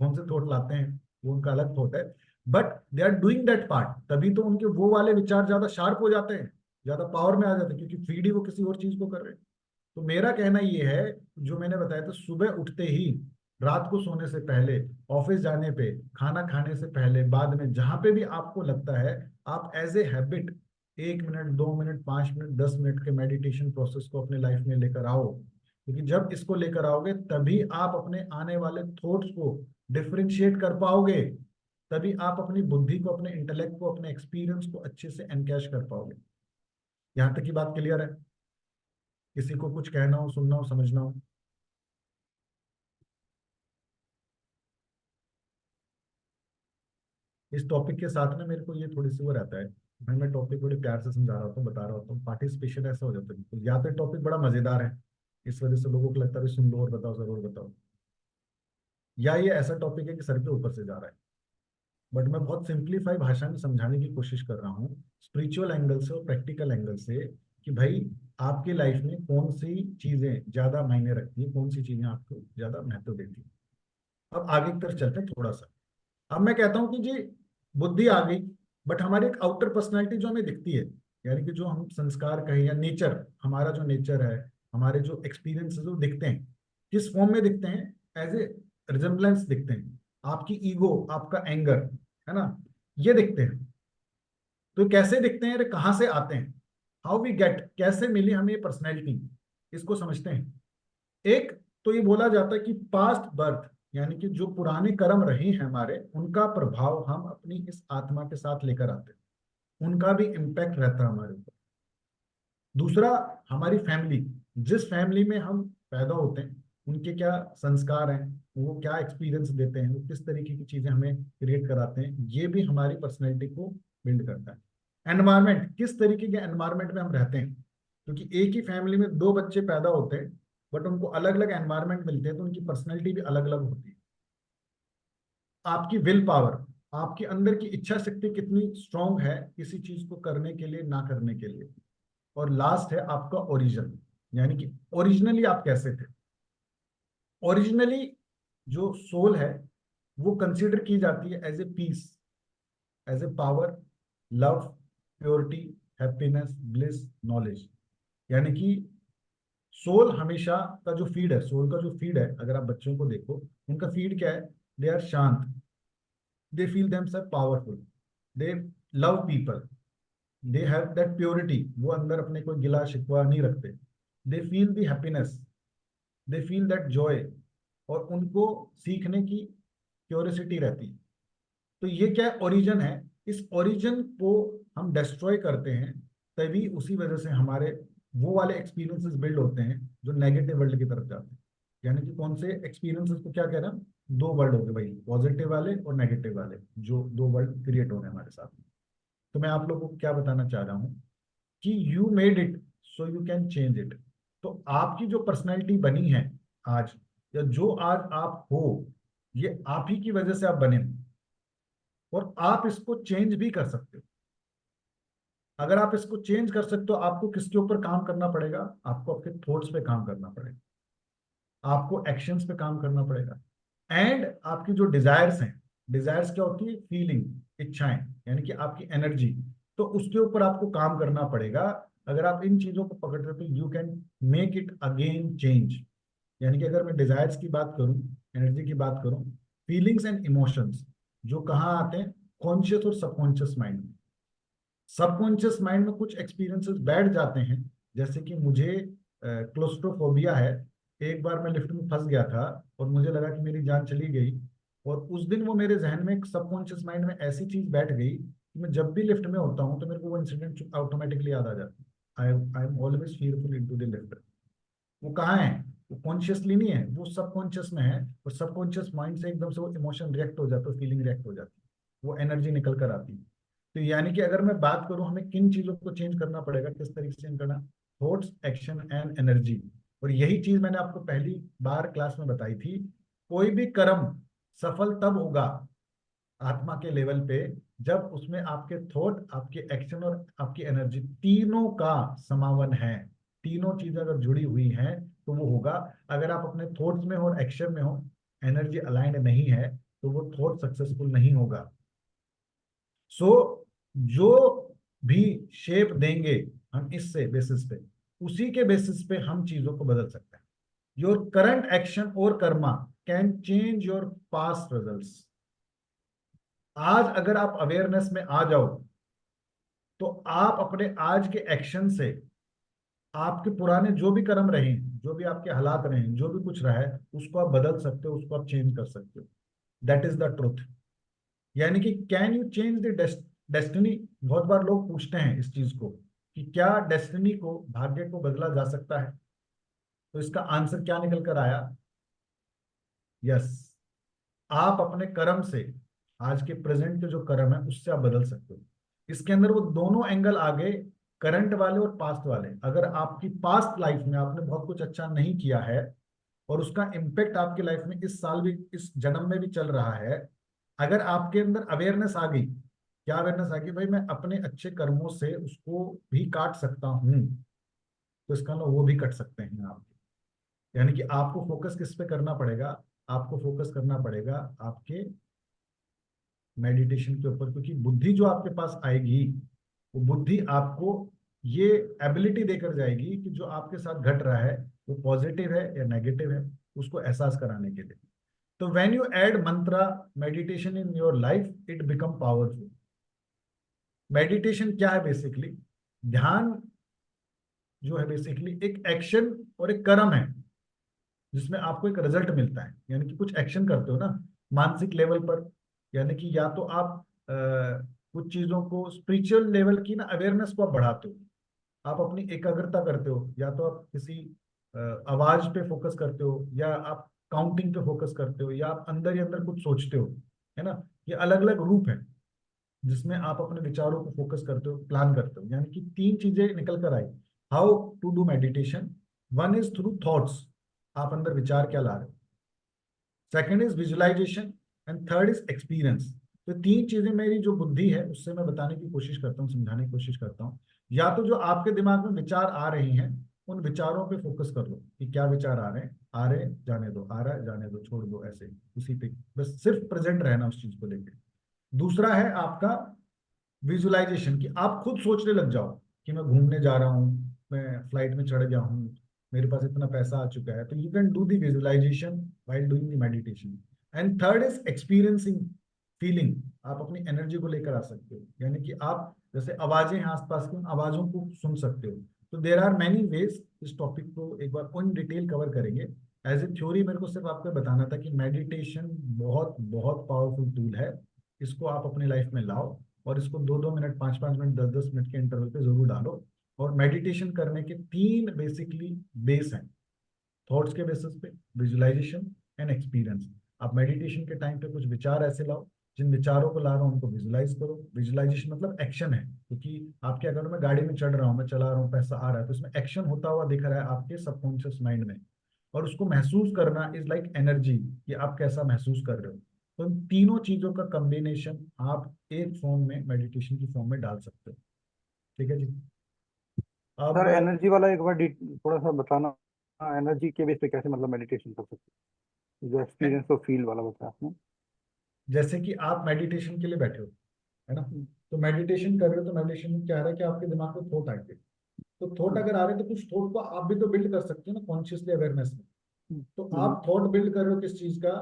कौन से थॉट लाते हैं, वो उनका अलग थॉट है। But they are doing that part, तभी तो उनके वो वाले विचार ज्यादा शार्प हो जाते हैं, ज्यादा पावर में आ जाते हैं, क्योंकि फीड ही वो किसी और चीज को कर रहे हैं। तो मेरा कहना ये है, जो मैंने बताया था, सुबह उठते ही, रात को सोने से पहले, ऑफिस जाने पे, खाना खाने से पहले, बाद में, जहां पे भी आपको लगता है, आप as a habit 1 minute, 2 minute, 5 minute, 10 minute के मेडिटेशन प्रोसेस को अपने लाइफ में लेकर आओ। क्योंकि जब इसको लेकर आओगे, तभी आप अपने आने वाले थॉट्स को डिफरेंशिएट कर पाओगे। तभी आप अपनी बुद्धि को, अपने इंटेलेक्ट को, अपने एक्सपीरियंस को अच्छे से एनकैश कर पाओगे। यहां तक की बात क्लियर है? किसी को कुछ कहना हो, सुनना हो, समझना हो? इस टॉपिक के साथ ना मेरे को ये थोड़ी सी वो रहता है, भाई मैं टॉपिक बड़े प्यार से समझा रहा होता हूँ, बता रहा होता हूँ, पार्टिसिपेशन ऐसा हो जाता है बिल्कुल, या तो टॉपिक बड़ा मजेदार है, इस वजह से लोगों को लगता है सुन लो और बताओ, जरूर बताओ, या ये ऐसा टॉपिक है कि सर के ऊपर से जा रहा है। बट मैं बहुत सिंप्लीफाई भाषा में समझाने की कोशिश कर रहा हूँ, स्पिरिचुअल एंगल से और प्रैक्टिकल एंगल से, कि भाई आपकी लाइफ में कौन सी चीजें ज्यादा मायने रखती है, कौन सी चीजें आपको ज्यादा महत्व देती है। अब आगे की तरफ चलते हैं थोड़ा सा। अब मैं कहता हूँ कि जी बुद्धि आ गई, बट हमारी एक आउटर पर्सनैलिटी जो हमें दिखती है, यानी कि जो हम संस्कार कहें या नेचर, हमारा जो नेचर है, हमारे जो एक्सपीरियंस जो दिखते हैं, किस फॉर्म में दिखते हैं? एज ए रिजेम्बलेंस दिखते हैं। आपकी ईगो, आपका एंगर, है ना, ये दिखते हैं। तो कैसे दिखते हैं, कहाँ से आते हैं, हाउ वी गेट, कैसे मिली हमें ये पर्सनैलिटी, इसको समझते हैं। एक तो ये बोला जाता है कि पास्ट बर्थ, यानी कि जो पुराने कर्म रहे हैं हमारे, उनका प्रभाव हम अपनी इस आत्मा के साथ लेकर आते हैं, उनका भी इम्पैक्ट रहता है हमारे ऊपर। दूसरा, हमारी फैमिली, जिस फैमिली में हम पैदा होते हैं, उनके क्या संस्कार हैं, वो क्या एक्सपीरियंस देते हैं, वो किस तरीके की चीजें हमें क्रिएट कराते हैं, ये भी हमारी पर्सनैलिटी को बिल्ड करता है। एनवायरमेंट, किस तरीके के एनवायरमेंट में हम रहते हैं, क्योंकि एक ही फैमिली में दो बच्चे पैदा होते हैं, बट उनको अलग अलग एनवायरमेंट मिलते हैं, तो उनकी पर्सनैलिटी भी अलग अलग होती है। आपकी विल पावर, आपके अंदर की इच्छा शक्ति कितनी स्ट्रांग है किसी चीज को करने के लिए, ना करने के लिए। और लास्ट है आपका ओरिजिन, यानी कि ओरिजिनली आप कैसे थे। ओरिजिनली जो सोल है वो कंसीडर की जाती है as a peace, as a power, love, purity, happiness, bliss, knowledge. यानी कि सोल हमेशा का जो फीड है, सोल का जो फीड है, अगर आप बच्चों को देखो, उनका फीड क्या है? दे आर शांत, they feel themselves powerful, they love people, they have that purity, वो अंदर अपने कोई गिला शिकवा नहीं रखते, they feel the happiness, they feel that joy, और उनको सीखने की क्यूरियोसिटी रहती है। तो ये क्या ओरिजिन है? इस ओरिजिन को हम डिस्ट्रॉय करते हैं, तभी उसी वजह से हमारे वो वाले एक्सपीरियंसेस बिल्ड होते हैं जो नेगेटिव वर्ल्ड की तरफ जाते हैं। यानी कि कौन से एक्सपीरियंसेस को क्या कह रहा हूं? दो वर्ल्ड हो गए भाई, पॉजिटिव वाले और नेगेटिव वाले, जो दो वर्ल्ड क्रिएट हो रहे हैं हमारे साथ में। तो मैं आप लोगों को क्या बताना चाह रहा हूँ कि you made it so you can change it. तो आपकी जो पर्सनैलिटी बनी है आज, या जो आज आप हो, ये आप ही की वजह से आप बने हो, और आप इसको चेंज भी कर सकते हो। अगर आप इसको चेंज कर सकते हो, आपको किसके ऊपर काम करना पड़ेगा? आपको आपके थॉट्स पे काम करना पड़ेगा, आपको एक्शंस पे काम करना पड़ेगा, एंड आपकी जो डिजायर्स हैं, डिजायर्स क्या होती है? फीलिंग, इच्छाएं, यानी कि आपकी एनर्जी, तो उसके ऊपर आपको काम करना पड़ेगा। अगर आप इन चीजों को पकड़ रहे हो तो you can make it again change. यानी कि अगर मैं डिजायर्स की बात करूं, एनर्जी की बात करूं, फीलिंग्स एंड इमोशंस जो कहाँ आते हैं? कॉन्शियस और सबकॉन्शियस माइंड में। सबकॉन्शियस माइंड में कुछ एक्सपीरियंसेस बैठ जाते हैं, जैसे कि मुझे क्लोस्ट्रोफोबिया है, एक बार मैं लिफ्ट में फंस गया था और मुझे लगा कि मेरी जान चली गई, और उस दिन वो मेरे जहन में, सबकॉन्शियस माइंड में ऐसी चीज बैठ गई कि मैं जब भी लिफ्ट में होता हूँ तो मेरे को वो इंसिडेंट ऑटोमेटिकली याद आ जाता है। I am always fearful into the lift. वो कहाँ है? वो कॉन्शियसली नहीं है, वो सबकॉन्शियस में है, और सबकॉन्शियस माइंड से एकदम से वो इमोशन रिएक्ट हो जाता है, फीलिंग रिएक्ट हो जाती है, वो एनर्जी निकल कर आती है। तो यानी कि अगर मैं बात करूं हमें किन चीजों को चेंज करना पड़ेगा, किस तरीके से चेंज करना? Thoughts, action and energy. और यही चीज मैंने आपको पहली बार क्लास में बताई थी। कोई भी कर्म सफल तब होगा आत्मा के लेवल पे, जब उसमें आपके थॉट, आपके एक्शन और आपकी एनर्जी, तीनों का समावन है। तीनों चीजें अगर जुड़ी हुई हैं तो वो होगा। अगर आप अपने थॉट्स में हो और एक्शन में हो, एनर्जी अलाइंड नहीं है, तो वो थॉट सक्सेसफुल नहीं होगा। सो जो भी शेप देंगे हम इससे बेसिस पे, उसी के बेसिस पे हम चीजों को बदल सकते हैं। योर करंट एक्शन और Karma can change your past results. आज अगर आप अवेयरनेस में आ जाओ, तो आप अपने आज के एक्शन से आपके पुराने जो भी कर्म रहे, जो भी आपके हालात रहे, जो भी कुछ रहा है, उसको आप बदल सकते हो, उसको आप चेंज कर सकते हो। That is the truth. यानी कि can you change the destiny? बहुत बार लोग पूछते हैं इस चीज को कि क्या डेस्टिनी को, भाग्य को बदला जा सकता है? तो इसका आंसर क्या निकल कर आया? यस। आप अपने कर्म से, आज के प्रेजेंट के जो कर्म है उससे आप बदल सकते हो। इसके अंदर वो दोनों एंगल आ गए, करंट वाले और पास्ट वाले। अगर आपकी पास्ट लाइफ में आपने बहुत कुछ अच्छा नहीं किया है, और उसका इम्पेक्ट आपकी लाइफ में इस साल भी, इस जन्म में भी चल रहा है, अगर आपके अंदर अवेयरनेस आ गई, क्या अवेयरनेस आ गई, भाई मैं अपने अच्छे कर्मों से उसको भी काट सकता हूं, तो इसका मतलब वो भी कट सकते हैं आपके। यानी कि आपको फोकस किस पे करना पड़ेगा, आपको फोकस करना पड़ेगा आपके मेडिटेशन के ऊपर, क्योंकि बुद्धि जो आपके पास आएगी, वो बुद्धि आपको ये एबिलिटी देकर जाएगी कि जो आपके साथ घट रहा है वो पॉजिटिव है या नेगेटिव है, उसको एहसास कराने के लिए। तो when you add Mantra meditation in your life, it become powerful. Meditation क्या है बेसिकली? ध्यान जो है बेसिकली एक एक्शन और एक कर्म है, जिसमें आपको एक रिजल्ट मिलता है। यानी कि कुछ एक्शन करते हो ना मानसिक लेवल पर, यानी कि या तो आप कुछ चीजों को स्पिरिचुअल लेवल की ना अवेयरनेस को आप बढ़ाते हो, आप अपनी एकाग्रता करते हो, या तो आप किसी आवाज पे फोकस करते हो, या आप काउंटिंग पे फोकस करते हो, या आप अंदर ही अंदर कुछ सोचते हो, है ना। ये अलग अलग रूप है जिसमें आप अपने विचारों को फोकस करते हो, प्लान करते हो। यानी कि तीन चीजें निकल कर आई how to do meditation. One is through thoughts, आप अंदर विचार क्या ला रहे हो। Second is visualisation, and third is experience. तो तीन चीजें मेरी जो बुद्धि है उससे मैं बताने की कोशिश करता हूँ, समझाने की कोशिश करता हूँ। या तो जो आपके दिमाग में विचार आ रहे हैं उन विचारों पे फोकस कर लो कि क्या विचार आ रहे हैं, आ रहे हैं जाने दो, आ रहा है जाने दो, छोड़ दो, ऐसे उसी पे बस सिर्फ प्रेजेंट रहना उस चीज को लेकर। दूसरा है आपका विजुअलाइजेशन, कि आप खुद सोचने लग जाओ कि मैं घूमने जा रहा हूँ, मैं फ्लाइट में चढ़ गया हूँ, मेरे पास इतना पैसा आ चुका है। तो you can do the visualisation while doing the meditation. And third is experiencing, feeling. आप अपनी एनर्जी को लेकर आ सकते हो, यानी कि आप जैसे आवाजें हैं आसपास की, उन आवाजों को सुन सकते हो। तो देर आर मैनी वेज। इस टॉपिक को एक बार इन डिटेल कवर करेंगे। एज ए थ्योरी मेरे को सिर्फ आपको बताना था कि मेडिटेशन बहुत बहुत पावरफुल टूल है, इसको आप अपनी लाइफ में लाओ, और इसको 2-2 मिनट, 5-5 मिनट, 10-10 मिनट के इंटरवल पे जरूर डालो। और मेडिटेशन करने के तीन बेसिकली बेस हैं, थॉट्स के बेसिस पे, विजुअलाइजेशन एंड एक्सपीरियंस। आप मेडिटेशन के टाइम पे कुछ विचार ऐसे लाओ, जिन विचारों को ला रहा हूँ उनको विजुअलाइज करो। विजुअलाइजेशन मतलब एक्शन है, क्योंकि आप क्या करो, मैं गाड़ी में चढ़ रहा हूँ, मैं चला रहा हूँ, पैसा आ रहा है, तो इसमें एक्शन होता हुआ दिख रहा है आपके सबकॉन्शियस माइंड में। और उसको महसूस करना इज लाइक एनर्जी, कि आप कैसा महसूस कर रहे हो। तो इन तीनों चीजों का कॉम्बिनेशन आप एक फॉर्म में, मेडिटेशन की फॉर्म में डाल सकते हो। ठीक है जी। अब सर एनर्जी वाला एक बार थोड़ा सा बताना, एनर्जी के बेस पे कैसे मतलब मेडिटेशन कर सकते हैं, जो एक्सपीरियंस और फील वाला बताया आपने। जैसे कि आप मेडिटेशन के लिए बैठे हो, है ना, हम्म, तो मेडिटेशन कर रहे हो, तो मेडिटेशन में क्या आ रहा है कि आपके दिमाग में थॉट आएंगे। तो थॉट हम्म, अगर आ रहे हैं तो कुछ थॉट को आप भी तो बिल्ड कर सकते हो ना कॉन्शियसली, अवेयरनेस में। हम्म, तो हम्म, आप थॉट बिल्ड कर रहे हो किस चीज का,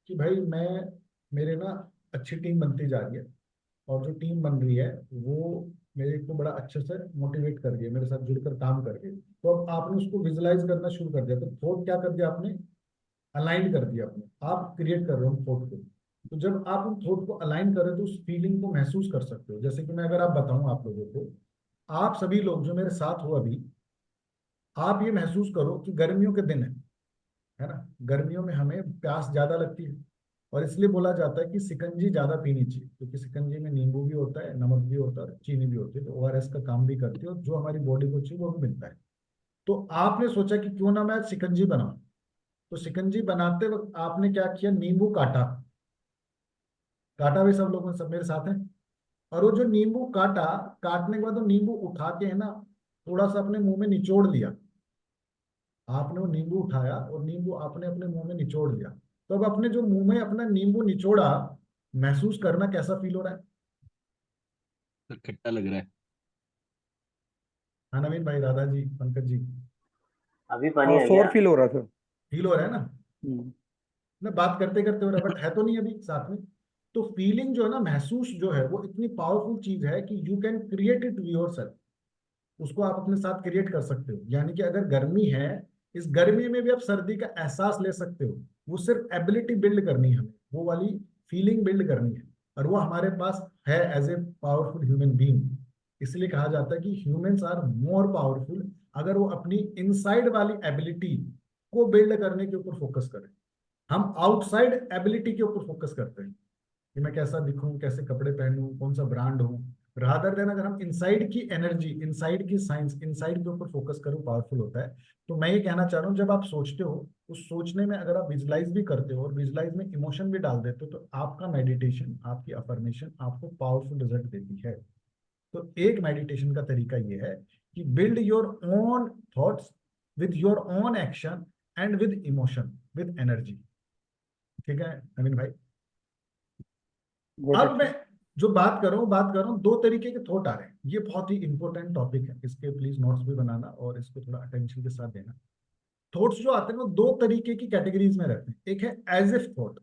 कि भाई मैं, मेरे ना अच्छी टीम बनती जा रही है, और जो टीम बन रही है वो मेरे को बड़ा अच्छे से मोटिवेट कर रही है, मेरे साथ जुड़कर काम कर रही है। तो अब आपने उसको विजुलाइज करना शुरू कर दिया, तो थॉट क्या कर दिया आपने, अलाइन कर दिया अपने आप, क्रिएट कर रहे हो थॉट को। तो जब आप उन थॉट को अलाइन कर रहे हो तो उस फीलिंग को महसूस कर सकते हो। जैसे कि मैं अगर आप बताऊं आप लोगों को, आप सभी लोग जो मेरे साथ हो अभी, आप ये महसूस करो कि गर्मियों के दिन है ना, गर्मियों में हमें प्यास ज्यादा लगती है, और इसलिए बोला जाता है कि सिकंजी ज्यादा पीनी चाहिए, क्योंकि सिकंजी में नींबू भी होता है, नमक भी होता है, और चीनी भी होती है, तो ओआरएस का काम भी करती है, और जो हमारी बॉडी को चाहिए वो भी मिलता है। तो आपने सोचा कि क्यों ना मैं आज शिकंजी बनाऊं। तो शिकंजी बनाते वक्त आपने क्या किया, नींबू काटा। काटा भी सब लोगों ने, सब मेरे साथ हैं। और वो जो नींबू काटा, काटने के बाद वो नींबू उठा के है ना, थोड़ा सा अपने मुंह में निचोड़ लिया। आपने वो नींबू उठाया और नींबू आपने अपने मुंह में निचोड़ लिया। तो अब अपने जो मुंह में अपना नींबू निचोड़ा, महसूस करना कैसा फील हो रहा है। तो खट्टा लग रहा है। हाँ नवीन भाई, राधा जी, पंकज जी, अभी पानी हाँ आ सोर गया। फील हो रहा था। फील हो रहा है ना। हम्म, ना बात करते करते हो रहा है, बट है तो नहीं अभी साथ में। तो फीलिंग जो है ना, महसूस जो है, वो इतनी पावरफुल चीज है कि you can create it your self. उसको आप अपने साथ क्रिएट कर सकते हो। यानी कि अगर गर्मी है, इस गर्मी में भी आप सर्दी का एहसास ले सकते हो। वो सिर्फ एबिलिटी बिल्ड करनी है हमें, वो वाली फीलिंग बिल्ड करनी है, और वो हमारे पास है as a powerful human being. इसलिए कहा जाता है कि ह्यूमंस आर मोर पावरफुल अगर वो अपनी इनसाइड वाली एबिलिटी को बिल्ड करने के ऊपर फोकस करें। हम आउटसाइड एबिलिटी के ऊपर फोकस करते हैं कि मैं कैसा दिखूं, कैसे कपड़े पहनूं, कौन सा ब्रांड हूं, रादर देन अगर हम इनसाइड की एनर्जी, इनसाइड की साइंस, इनसाइड के ऊपर फोकस करो, पावरफुल होता है। तो मैं ये कहना चाह रहा हूँ, जब आप सोचते हो, उस सोचने में अगर आप विजुलाइज भी करते हो और विजुलाइज में इमोशन भी डाल देते हो, तो आपका मेडिटेशन, आपकी अफर्मेशन आपको पावरफुल रिजल्ट देती है। तो एक मेडिटेशन का तरीका ये है कि build your own thoughts with your own action and with emotion, with energy. ठीक है नवीन भाई? बहुत अब अच्छा। मैं जो बात कर रहा हूँ, दो तरीके के थॉट आ रहे हैं। ये बहुत ही इंपॉर्टेंट टॉपिक है, इसके प्लीज नोट्स भी बनाना और इसको थोड़ा अटेंशन के साथ देना। थॉट्स जो आते हैं वो दो तरीके की कैटेगरीज में रहते हैं। एक है एज इफ थॉट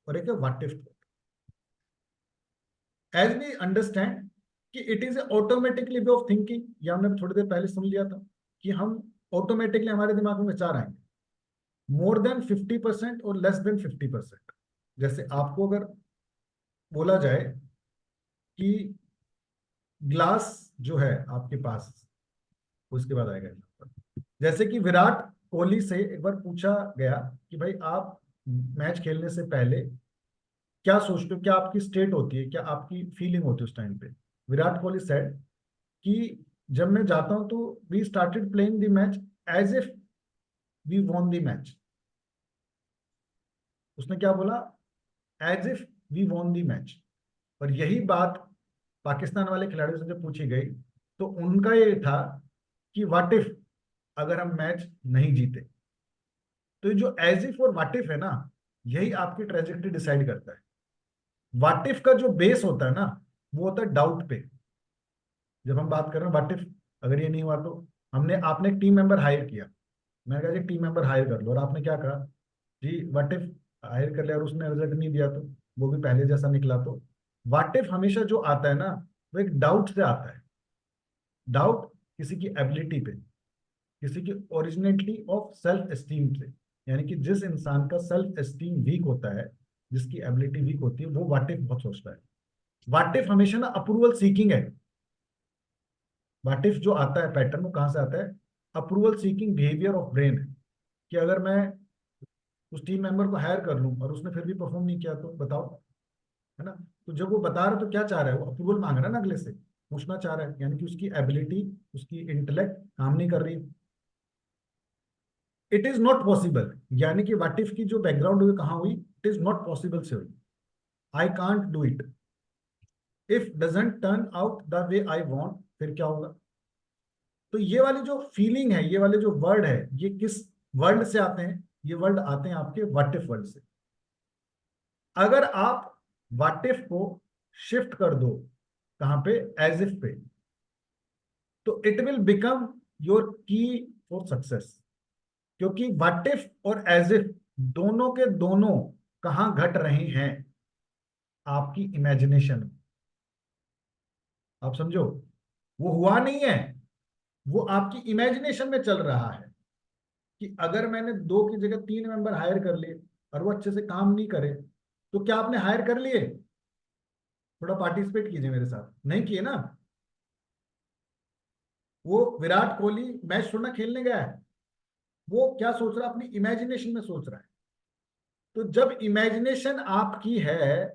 और एक है what if thought. As we understand कि it is a automatically way of thinking, ये हमने थोड़ी देर पहले सुन लिया था कि हम ऑटोमेटिकली हमारे दिमाग में विचार आएंगे मोर देन 50% और लेस देन 50%। जैसे आपको अगर बोला जाए कि ग्लास जो है आपके पास, उसके बाद आएगा example। जैसे कि विराट कोहली से एक बार पूछा गया कि भाई आप मैच खेलने से पहले क्या सोचते हो, क्या आपकी स्टेट होती है, क्या आपकी फीलिंग होती है उस टाइम पे? विराट कोहली सेड कि जब मैं जाता हूं तो we started playing the match as if we won the match. उसने क्या बोला? As if we won the match. और यही बात पाकिस्तान वाले खिलाड़ियों से जब पूछी गई तो उनका ये था कि व्हाट इफ अगर हम मैच नहीं जीते। तो ये जो एज इफ और व्हाट इफ है ना, यही आपकी ट्रेजेक्टरी डिसाइड करता है। व्हाट इफ का जो बेस होता है ना, वो होता है डाउट पे। जब हम बात कर रहे हैं व्हाट इफ, अगर ये नहीं हुआ तो आपने एक टीम मेंबर हायर किया, मैंने कहा जी टीम मेंबर हायर कर लो, और आपने क्या कहा जी व्हाट इफ हायर कर लिया और उसने रिजल्ट नहीं दिया तो, वो भी पहले जैसा निकला तो। व्हाट इफ हमेशा जो आता है ना, वो एक डाउट से आता है। डाउट किसी की एबिलिटी पे, किसी की ओरिजिनेटली ऑफ सेल्फ एस्टीम से। यानी कि जिस इंसान का सेल्फ एस्टीम वीक होता है, जिसकी एबिलिटी वीक होती है, वो व्हाट इफ बहुत सोचता है। व्हाट इफ हमेशा ना अप्रूवल सीकिंग है। व्हाट इफ जो आता है पैटर्न, वो कहां से आता है? Approval seeking behaviour of brain है। कि अगर मैं उस टीम मेंबर को हायर कर लूं और उसने फिर भी परफॉर्म नहीं किया तो बताओ, है ना? तो जब वो बता रहा है तो क्या चाह रहा है? वो अप्रूवल मांग रहा है ना अगले से, पूछना चाह रहा है, यानी कि उसकी एबिलिटी, उसकी इंटेलेक्ट काम नहीं कर रही। इट इज नॉट पॉसिबल, यानी कि व्हाट इफ की जो बैकग्राउंड हुई कहाँ हुई? इट इज नॉट पॉसिबल से हुई। I can't do it, if doesn't turn out the way I want, फिर क्या होगा? तो ये वाली जो फीलिंग है, ये वाले जो वर्ड है, ये किस वर्ल्ड से आते हैं? ये वर्ड आते हैं आपके व्हाट इफ वर्ल्ड से। अगर आप व्हाट इफ को शिफ्ट कर दो कहां पे? एज इफ पे, तो इट विल बिकम योर की फॉर सक्सेस। क्योंकि व्हाट इफ और एज इफ दोनों के दोनों कहां घट रहे हैं? आपकी इमेजिनेशन। आप समझो, वो हुआ नहीं है, वो आपकी इमेजिनेशन में चल रहा है। कि अगर मैंने 2 की जगह 3 मेंबर हायर कर लिए और वो अच्छे से काम नहीं करे, तो क्या आपने हायर कर लिए? थोड़ा पार्टिसिपेट कीजिए मेरे साथ, नहीं किए ना? वो विराट कोहली मैच थोड़ा ना खेलने गया है, वो क्या सोच रहा है? अपनी इमेजिनेशन में सोच रहा है। तो जब इमेजिनेशन आपकी है,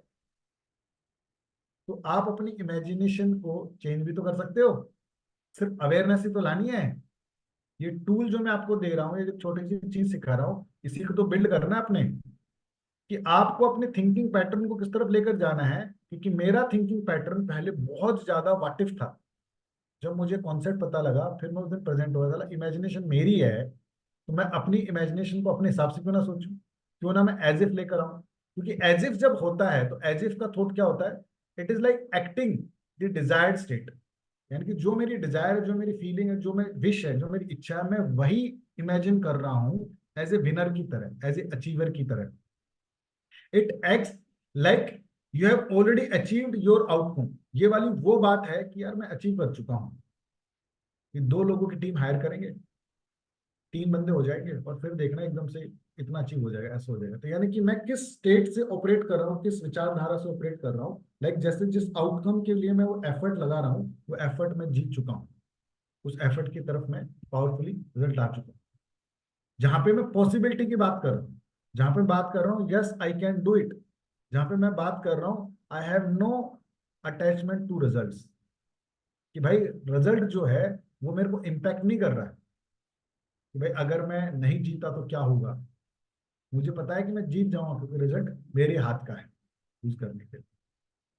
तो आप अपनी इमेजिनेशन को चेंज भी तो कर सकते हो। सिर्फ अवेयरनेस ही तो लानी है। ये टूल जो मैं आपको दे रहा हूँ, ये जो छोटी सी चीज सिखा रहा हूँ, इसी को तो बिल्ड करना है आपने। कि आपको अपने थिंकिंग पैटर्न को किस तरफ लेकर जाना है। क्योंकि मेरा थिंकिंग पैटर्न पहले बहुत ज्यादा व्हाट इफ था। जब मुझे कॉन्सेप्ट पता लगा, फिर मैं उस दिन प्रेजेंट हुआ था, इमेजिनेशन मेरी है, तो मैं अपनी इमेजिनेशन को अपने हिसाब से क्यों ना सोचूं, क्यों ना मैं एज इफ लेकर आऊं। क्योंकि एज इफ जब होता है तो एज इफ का थॉट क्या होता है? It is like acting the desired state. यानी कि जो मेरी डिजायर है, जो मेरी फीलिंग है, जो मेरी विश है, जो मेरी इच्छा है, मैं वही इमेजिन कर रहा हूं एज ए विनर की तरह, एज ए अचीवर की तरह। It acts like you have already achieved your outcome. ये वाली वो बात है कि यार मैं अचीव कर चुका हूं। कि 2 लोगों की टीम हायर करेंगे, 3 बंदे हो जाएंगे और फिर देखना एकदम से इतना अचीव हो जाएगा, ऐसा हो जाएगा। तो यानी कि मैं किस स्टेट से ऑपरेट कर रहा हूँ, किस विचारधारा से ऑपरेट कर रहा हूँ, लाइक जैसे जिस आउटकम के लिए मैं वो एफर्ट लगा रहा हूँ, वो एफर्ट मैं जीत चुका हूँ। उस एफर्ट की तरफ मैं पावरफुली रिजल्ट आ चुका हूँ। जहां पे मैं पॉसिबिलिटी की बात कर रहा हूँ, जहां पे बात कर रहा हूँ yes I can do it, जहां पे मैं बात कर रहा हूँ I have no attachment to results, कि भाई रिजल्ट जो है वो मेरे को इम्पैक्ट नहीं कर रहा है, कि भाई अगर मैं नहीं जीता तो क्या होगा, मुझे पता है कि मैं जीत जाऊंगा क्योंकि रिजल्ट मेरे हाथ का है यूज करने के लिए।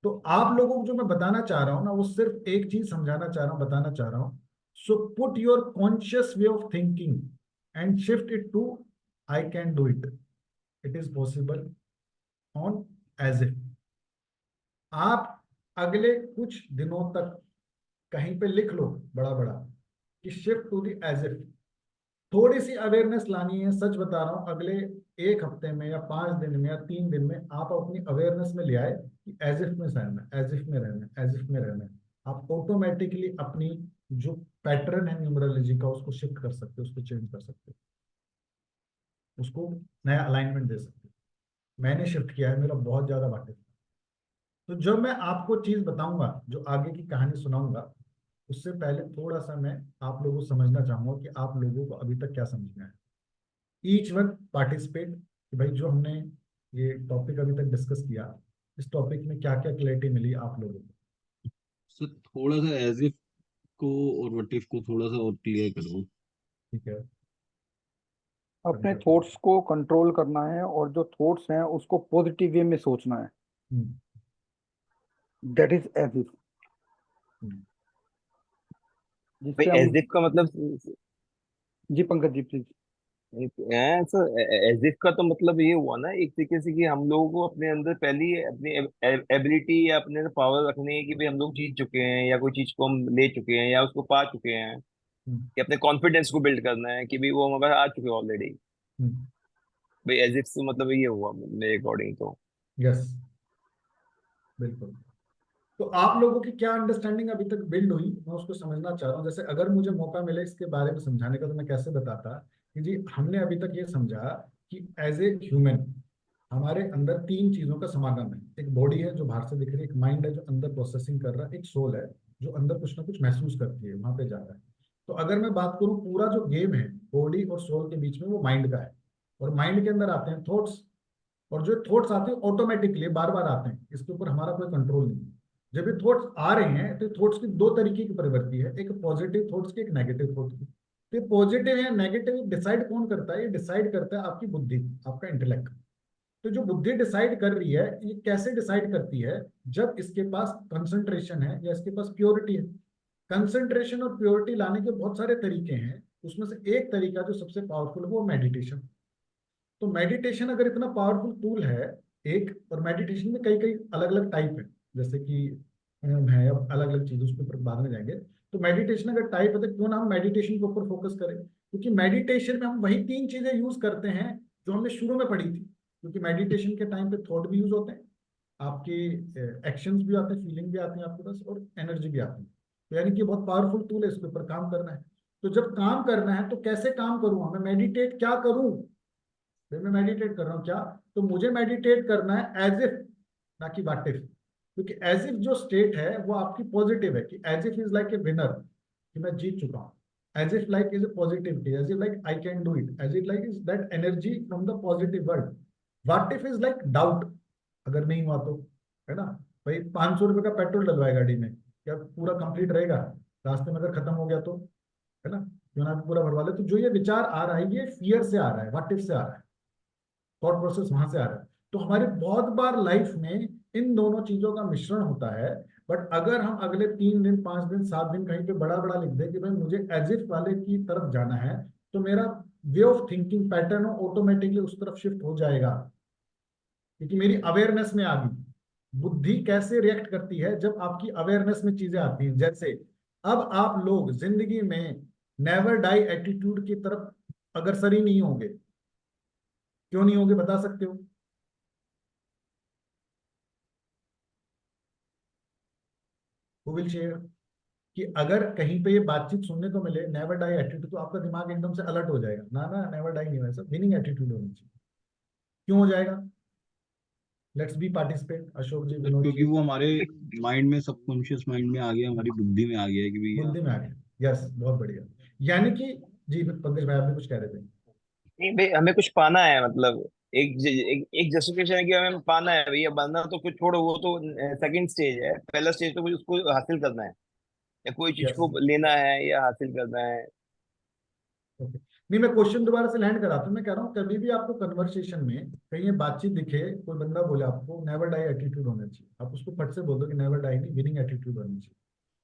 तो आप लोगों को जो मैं बताना चाह रहा हूँ ना, वो सिर्फ एक चीज समझाना चाह रहा हूँ, बताना चाह रहा हूँ। So put your conscious way of thinking and shift it to I can do it, it is possible on as if. आप अगले कुछ दिनों तक कहीं पे लिख लो बड़ा बड़ा कि shift to the as if. थोड़ी सी अवेयरनेस लानी है, सच बता रहा हूं, अगले एक हफ्ते में या 5 दिन में या 3 दिन में आप अपनी अवेयरनेस में ले आए कि एज इफ में रहना है, एज इफ में रहना है, एज इफ में रहना है। आप ऑटोमेटिकली अपनी जो पैटर्न है न्यूमरोलॉजी का उसको शिफ्ट कर सकते हो, उसको चेंज कर सकते हो, उसको नया अलाइनमेंट दे सकते हो। मैंने शिफ्ट किया है, मेरा बहुत ज्यादा वाकिफ है। तो जब मैं आपको चीज बताऊंगा, जो आगे की कहानी सुनाऊंगा, उससे पहले थोड़ा सा मैं आप लोगों को समझना चाहूंगा कि आप लोगों को अभी तक क्या समझना है। ईच वन पार्टिसिपेट, कि भाई जो हमने ये टॉपिक अभी तक डिस्कस किया, इस टॉपिक में क्या क्या क्लैरिटी मिली आप लोगों को। सर थोड़ा सा एज इफ को और व्हाट इफ को थोड़ा सा और क्लियर करो। ठीक है, अपने थॉट्स को कंट्रोल करना है और जो थॉट्स हैं उसको पॉजिटिव वे में सोचना है, हम्म, दैट इज एज इफ। हम्म, भाई जिससे हम, एज इफ का मतलब जी Pankaj ji please. Sir as if का तो मतलब ये हुआ ना एक तरीके से कि हम लोगों को अपने अंदर पहली अपनी एबिलिटी या अपने पावर रखनी है कि भाई हम लोग जीत चुके हैं या कोई चीज को हम ले चुके हैं या उसको पा चुके हैं, हम्म, कि अपने कॉन्फिडेंस को बिल्ड करना है कि भाई वो हमारे पास आ चुके हैं ऑलरेडी। हम्म, भाई एज इफ से मतलब ये हुआ मेरे अकॉर्डिंग तो। यस, बिल्कुल। तो आप लोगों की क्या अंडरस्टैंडिंग अभी तक बिल्ड हुई, मैं उसको समझना चाह रहा हूँ। जैसे अगर मुझे मौका मिले इसके बारे में समझाने का तो मैं कैसे बताता कि जी हमने अभी तक ये समझा कि एज ए ह्यूमन हमारे अंदर 3 चीजों का समागम है। एक बॉडी है जो बाहर से दिख रही है, एक माइंड है जो अंदर प्रोसेसिंग कर रहा है, एक सोल है जो अंदर कुछ ना कुछ महसूस करती है, वहां पे जा रहा है। तो अगर मैं बात करूं, पूरा जो गेम है बॉडी और सोल के बीच में, वो माइंड का है। और माइंड के अंदर आते हैं थॉट्स, और जो थॉट्स आते हैं ऑटोमेटिकली बार बार आते हैं, इसके ऊपर हमारा कोई कंट्रोल नहीं है। जब ये थॉट्स आ रहे हैं तो थॉट्स की 2 तरीके की प्रवृत्ति है, एक पॉजिटिव थॉट्स की, एक नेगेटिव थॉट्स की। तो ये पॉजिटिव या नेगेटिव डिसाइड कौन करता है? ये डिसाइड करता है आपकी बुद्धि, आपका इंटेलेक्ट। तो जो बुद्धि डिसाइड कर रही है, ये कैसे डिसाइड करती है? जब इसके पास कंसंट्रेशन है या इसके पास प्योरिटी है। कंसंट्रेशन और प्योरिटी लाने के बहुत सारे तरीके हैं, उसमें से एक तरीका जो सबसे पावरफुल है वो मेडिटेशन। तो मेडिटेशन अगर इतना पावरफुल टूल है एक, और मेडिटेशन में कई कई अलग अलग टाइप है, जैसे कि है, अब अलग अलग चीजों के ऊपर बाद में जाएंगे। तो मेडिटेशन अगर टाइप है तो क्यों ना हम मेडिटेशन के ऊपर फोकस करें, क्योंकि मेडिटेशन में हम वही 3 चीजें यूज करते हैं जो हमने शुरू में पढ़ी थी। क्योंकि मेडिटेशन के टाइम पे थॉट भी यूज होते हैं, आपके एक्शंस भी आते हैं, फीलिंग भी आती है आपके पास, और एनर्जी भी आती है। तो यानी कि बहुत पावरफुल टूल है, इसके ऊपर काम करना है। तो जब काम करना है तो कैसे काम करूँ, मैं मेडिटेट क्या करूँ? फिर मैं मेडिटेट कर रहा हूँ क्या? तो मुझे मेडिटेट करना है एज इफ, ना कि व्हाट इफ। क्योंकि एज इफ जो स्टेट है वो आपकी पॉजिटिव है, कि as if is like a winner, कि मैं जीत चुका हूँ। As if like is a positivity, as if like I can do it, as if like is that energy from the positive world. What if is like doubt, अगर नहीं हुआ तो, है ना? भाई 500 रुपये का पेट्रोल डलवाए गाड़ी में, क्या पूरा कंप्लीट रहेगा? रास्ते में अगर खत्म हो गया तो, है ना? क्यों ना पूरा भरवा ले। तो जो ये विचार आ रहा है, ये फियर से आ रहा है, व्हाट इफ से आ रहा है, थॉट प्रोसेस वहां से आ रहा है। तो हमारे बहुत बार लाइफ में इन दोनों चीजों का मिश्रण होता है। बट अगर हम अगले 3 दिन, 5 दिन, 7 दिन कहीं पे बड़ा बड़ा लिख दें कि भाई मुझे एज इफ वाले की तरफ जाना है, तो मेरा वे ऑफ थिंकिंग पैटर्न ऑटोमेटिकली उस तरफ शिफ्ट हो जाएगा, क्योंकि मेरी अवेयरनेस में आ गई। बुद्धि कैसे रिएक्ट करती है जब आपकी अवेयरनेस में चीजें आती हैं? जैसे अब आप लोग जिंदगी में नेवर डाई एटीट्यूड की तरफ अग्रसर ही नहीं होंगे। क्यों नहीं होंगे, बता सकते हो? Who will share? कि अगर कहीं पे ये बातचीत सुनने को मिले नेवर डाई एटीट्यूड, तो आपका दिमाग एकदम से अलर्ट हो जाएगा, ना ना नेवर डाई नहीं, वैसा विनिंग एटीट्यूड होनी चाहिए। क्यों हो जाएगा? Let's be participate, Ashok ji, sir Vinod क्योंकि जी। वो हमारे माइंड में, सबकॉन्शियस माइंड में आ गया, हमारी बुद्धि में आ गया है कि भैया। बुद्धि में आ गया, यस, बहुत बढ़िया। यानी कि जी पंकज भाई, आप भी कुछ कह रहे थे। नहीं भाई हमें कुछ पाना है मतलब, एक जस्टिफिकेशन है कि हमें पाना है भैया, बनना तो कुछ छोड़ो, वो तो सेकंड स्टेज है। पहला स्टेज तो कुछ उसको हासिल करना है, या कोई चीज यस। को लेना है या हासिल करना है। ओके, नहीं मैं क्वेश्चन दोबारा से लैंड कराता हूँ। मैं कह रहा हूँ कभी भी आपको कन्वर्सेशन में कहीं ये बातचीत दिखे, कोई बंदा बोले आपको नेवर डाई एटीट्यूड होना चाहिए, आप उसको फट से बोल दो कि नेवर डाई नहीं, विनिंग एटीट्यूड होनी चाहिए।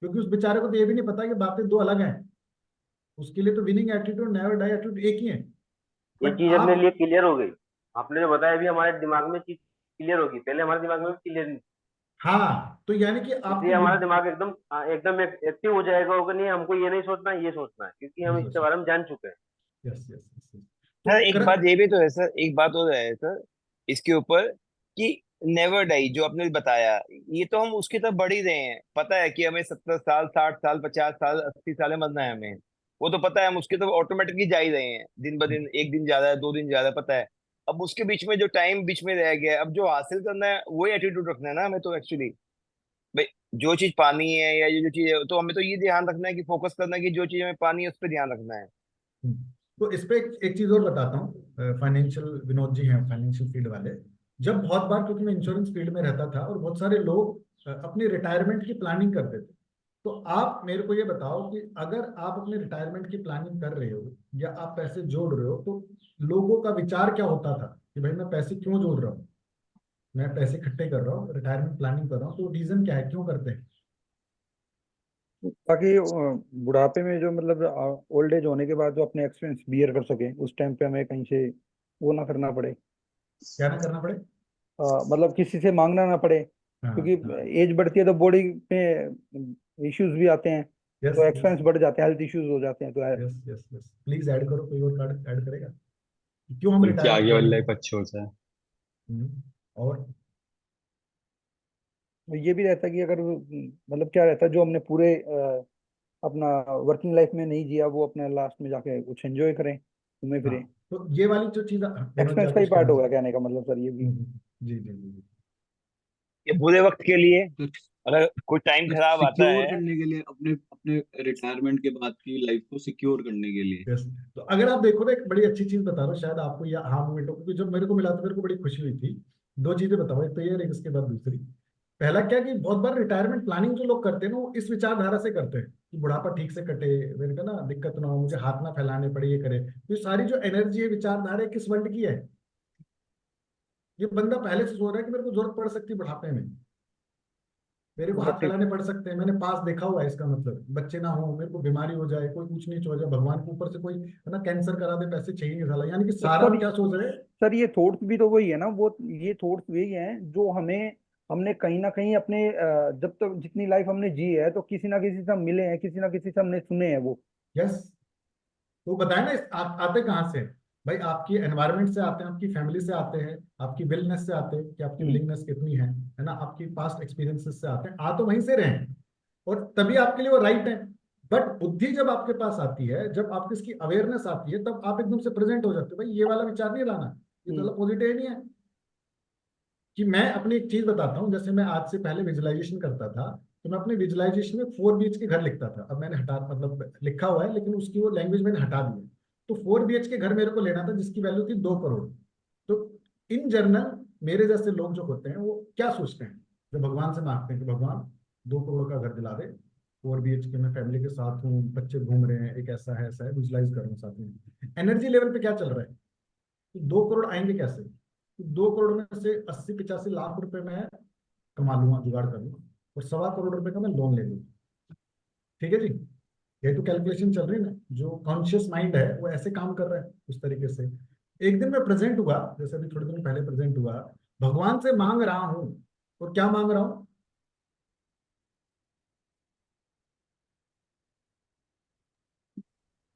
क्योंकि उस बेचारे को तो ये भी नहीं पता कि बातें दो अलग हैं। उसके लिए तो winning attitude never die attitude एक ही है। ये बट चीज अपने आप, लिए क्लियर हो गई। आपने जो बताया अभी हमारे दिमाग में चीज क्लियर होगी, पहले हमारे दिमाग में क्लियर नहीं थी। हाँ तो यानी कि आपके इसलिए हमारा दिमाग एकदम एकदम एक्टिव हो जाएगा होगा, नहीं हमको ये नहीं सोचना ये सोचना है, क्योंकि हम इसके बारे में जान चुके हैं। Yes yes yes. तो सर एक कर, बात ये भी तो है सर, एक बात और है सर इसके ऊपर, कि नेवर डाई जो आपने बताया, ये तो हम उसकी तरफ बढ़ ही रहे हैं। पता है कि हमें 70 साल, 60 साल, 50 साल, 80 साल में मरना है हमें, वो तो पता है, हम उसकी तरफ ऑटोमेटिकली जा ही रहे हैं। दिन ब दिन, एक दिन ज्यादा है, 2 दिन ज्यादा है, पता है। अब उसके बीच में जो टाइम बीच में रह गया है, अब जो हासिल करना है वही एटीट्यूड रखना है ना हमें तो एक्चुअली। भाई जो चीज पानी है या ये जो चीज है, तो हमें तो ये ध्यान रखना है कि फोकस करना है कि जो चीज हमें पानी है उस पर ध्यान रखना है। तो इस पे एक चीज और बताता हूँ। फाइनेंशियल विनोद जी हैं फाइनेंशियल फील्ड वाले। जब बहुत बार, क्योंकि मैं इंश्योरेंस फील्ड में रहता था और बहुत सारे लोग अपनी रिटायरमेंट की प्लानिंग करते थे, तो आप मेरे को ये बताओ कि अगर आप अपने रिटायरमेंट की प्लानिंग कर रहे हो या आप पैसे जोड़ रहे हो, तो लोगों का विचार क्या होता था कि भाई मैं पैसे क्यों जोड़ रहा हूँ, मैं पैसे इकट्ठे कर रहा हूँ, रिटायरमेंट प्लानिंग कर रहा हूँ, तो रीजन क्या है, क्यों करते हैं? ताकि बुढ़ापे में जो मतलब ओल्ड एज होने के बाद जो अपने एक्सपेंस बियर कर सके, उस टाइम पे हमें कहीं से वो ना करना पड़े। क्या ना करना पड़े? मतलब किसी से मांगना ना पड़े, हाँ क्योंकि हाँ। एज बढ़ती है तो बॉडी में इश्यूज भी आते हैं, यस तो यस एक्सपेंस बढ़ जाते हैं, हेल्थ इश्यूज हो जाते हैं, तो yes yes yes, please add करो, कोई और कार्ड ऐड करेगा? क्यों हम उनकी रिटायरमेंट आगे वाली प्लानिंग? लाइफ अच्छी हो जाए। और ये भी रहता है कि अगर मतलब क्या रहता है, जो हमने पूरे अपना वर्किंग लाइफ में नहीं जिया, वो अपने लास्ट में जाके कुछ एंजॉय करें, घूमे हाँ, फिरे। तो ये वाली जो चीज विनोद जी एक्सपेंस आप का ही कुछ पार्ट कहना होगा चाहते कहने का मतलब सर ये भी। हैं? जी जी जी जी। ये बुरे वक्त के लिए, तो अगर कोई टाइम खराब आता सिक्योर है। करने के लिए, अपने अपने रिटायरमेंट के बाद की लाइफ को सिक्योर करने के लिए। यस। तो अगर आप देखो ना, एक बड़ी अच्छी चीज बता रहा हूँ, शायद आपको या हाँ मोमेंट हो, क्योंकि जब मेरे को मिला तो मेरे को बड़ी खुशी हुई थी। दो चीजें बताओ, एक तो ये और एक इसके बाद दूसरी। पहला क्या कि बहुत बार रिटायरमेंट प्लानिंग जो लोग करते हैं ना, वो इस विचारधारा से करते हैं कि बुढ़ापा ठीक से कटे, मेरे को ना दिक्कत ना हो, मुझे हाथ ना फैलाने पड़े, ये करे। तो ये सारी जो एनर्जी है, विचारधारा है, किस वर्ल्ड की है? ये बंदा पहले से सोच रहा है कि मेरे को जरूरत पड़ सकती है बुढ़ापे में, मेरे को हाथ मतलब फैलाने पड़ सकते हैं, मैंने पास देखा हुआ है। इसका मतलब बच्चे ना हो, मेरे को बीमारी हो जाए, कोई कुछ नहीं हो जाए, भगवान के ऊपर से कोई है ना कैंसर करा दे, पैसे चाहिए नहीं साला, यानी कि तो सारा हम क्या सोच रहे हैं? सर ये थॉट्स भी तो वही है ना, वो ये थॉट्स वही हैं जो हमें, हमने कहीं ना कहीं अपने जब तक जितनी लाइफ हमने जी है, तो किसी ना किसी से हम मिले हैं, किसी ना किसी से हमने सुने हैं वो। यस। तो बताए ना, आते कहाँ से हैं? भाई आपकी एनवायरनमेंट से आते हैं, आपकी फैमिली से आते हैं, आपकी विलनेस से आते हैं कि आपकी हम्म। विलिंगनेस कितनी है ना, आपकी पास्ट एक्सपीरियंसेस से आते हैं, आ तो वहीं से रहे हैं। और तभी आपके लिए वो राइट है। बट बुद्धि जब आपके पास आती है, जब आपकी इसकी अवेयरनेस आती है, तब आप एकदम से प्रेजेंट हो जाते हो, भाई ये वाला विचार नहीं लाना, ये तो हम्म। पॉजिटिव नहीं है। कि मैं अपनी एक चीज बताता हूँ, जैसे मैं आज से पहले विजुअलाइजेशन करता था, तो मैं अपने विजुअलाइजेशन में 4 BHK घर लिखता था। अब मैंने हटा, मतलब लिखा हुआ है लेकिन उसकी वो लैंग्वेज मैंने हटा दी है। तो 4 BHK घर मेरे को लेना था जिसकी वैल्यू थी 2 करोड़। तो इन जनरल मेरे जैसे लोग जो होते हैं वो क्या सोचते हैं, जब भगवान से मांगते हैं कि भगवान 2 करोड़ का घर दिला दे, 4 BHK में फैमिली के साथ हूँ, बच्चे घूम रहे हैं, एक ऐसा है विजुलाइज करूँ साथ में। एनर्जी लेवल पे क्या चल रहा है कि 2 करोड़ आएंगे कैसे? 2 करोड़ में से 80-85 लाख रुपए मैं कमा लूंगा, जुगाड़ कर लूंगा, और 1.25 करोड़ रुपए का मैं लोन ले लूंगा। ठीक है जी, ये तो कैलकुलेशन चल रही है ना, जो कॉन्शियस माइंड है वो ऐसे काम कर रहा है उस तरीके से। एक दिन मैं प्रेजेंट हुआ, जैसे अभी थोड़े दिन पहले प्रेजेंट हुआ, भगवान से मांग रहा हूं, और क्या मांग रहा हूं?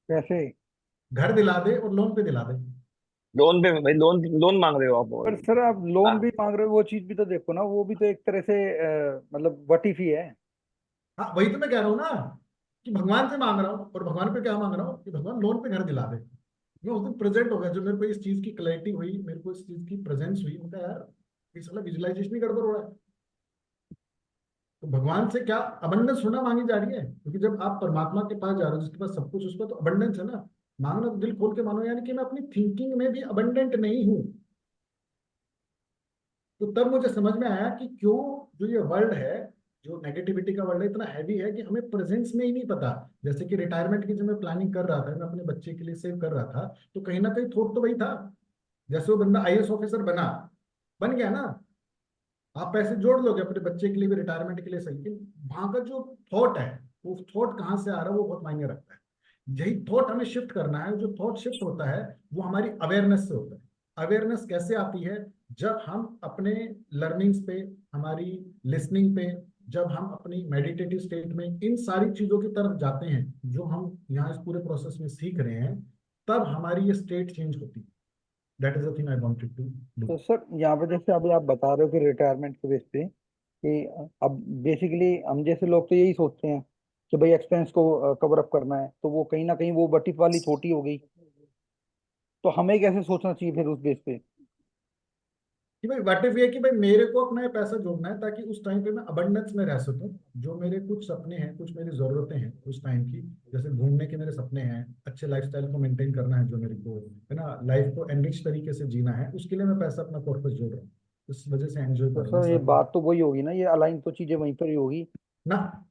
कैसे? घर दिला दे और लोन पे दिला दे। लोन पे भाई, लोन लोन मांग रहे हो आप पर और। सर आप लोन हाँ, भी मांग रहे हो, वो चीज भी तो देखो ना, वो भी तो एक तरह से मतलब वटीफी है। हाँ वही तो मैं कह रहा हूँ ना, कि भगवान से मांग रहा हूँ, और भगवान पे क्या मांग रहा हूँ कि भगवान लोन पे घर दिला दे। मैं उस दिन प्रेजेंट हो गया, जब मेरे को इस चीज की क्लैरिटी हुई, मेरे को इस चीज की प्रेजेंस हुई, मैं कहा यार इस वाला विजुअलाइजेशन ही गड़बड़ हो रहा है। तो भगवान से क्या अबंडेंस होना मांगी जा रही है, क्योंकि जब आप परमात्मा के पास जा रहे हो जिसके पास सब कुछ, उसका तो अबंडेंस है ना। मांगना तो दिल खोल के मानो, यानी कि मैं अपनी थिंकिंग में भी अबंडेंट नहीं हूँ। तो तब मुझे समझ में आया कि क्यों जो ये वर्ल्ड है, जो नेगेटिविटी का वर्ल्ड है, इतना हैवी है कि हमें प्रेजेंस में ही नहीं पता। जैसे कि रिटायरमेंट की जब मैं प्लानिंग कर रहा था, मैं अपने बच्चे के लिए सेव कर रहा था, तो कहीं ना कहीं थॉट तो वही था। जैसे वो बंदा आईएएस ऑफिसर बन गया ना, आप पैसे जोड़ लोगे अपने बच्चे के लिए भी, रिटायरमेंट के लिए सही, लेकिन वहां का जो थॉट है, वो थॉट कहाँ से आ रहा है, वो बहुत मायने रखता है। यही थॉट हमें शिफ्ट करना है। जो थॉट शिफ्ट होता है वो हमारी अवेयरनेस से होता है। अवेयरनेस कैसे आती है? जब हम अपने लर्निंग्स पे, हमारी लिसनिंग पे, जब हम अपनी मेडिटेटिव स्टेट में इन सारी चीजों की तरफ जाते हैं जो हम यहाँ इस पूरे प्रोसेस में सीख रहे हैं, तब हमारी ये स्टेट चेंज होती है। That is the thing I wanted to do. तो सर यहाँ पे जैसे अभी आप बता रहे हो कि रिटायरमेंट के बेस पे कि अब बेसिकली हम जैसे लोग तो यही सोचते हैं कि भाई एक्सपेंस को कवर अप करना है, तो वो कहीं ना कहीं वो बटी वाली छोटी हो गई। तो हमें कैसे सोचना चाहिए फिर उस बेस पे? कि भाई व्हाट इफ ये कि भाई मेरे को अपना ये पैसा जोड़ना है ताकि उस टाइम पे मैं अबंडेंस में रह सकूं। जो मेरे कुछ सपने हैं, कुछ मेरी जरूरतें हैं उस टाइम की, जैसे घूमने के मेरे सपने हैं, अच्छे लाइफस्टाइल को मेंटेन करना है जो मेरे को, है ना, लाइफ को एनरिच तरीके से जीना है, उसके लिए मैं पैसा अपना पर्पस जोड़ रहा हूँ। इस वजह से एंजॉय तो कर रहा हूँ सर ये साथ में बात तो वही होगी ना, ये अलाइन तो चीजें वहीं पर ही होगी। ना।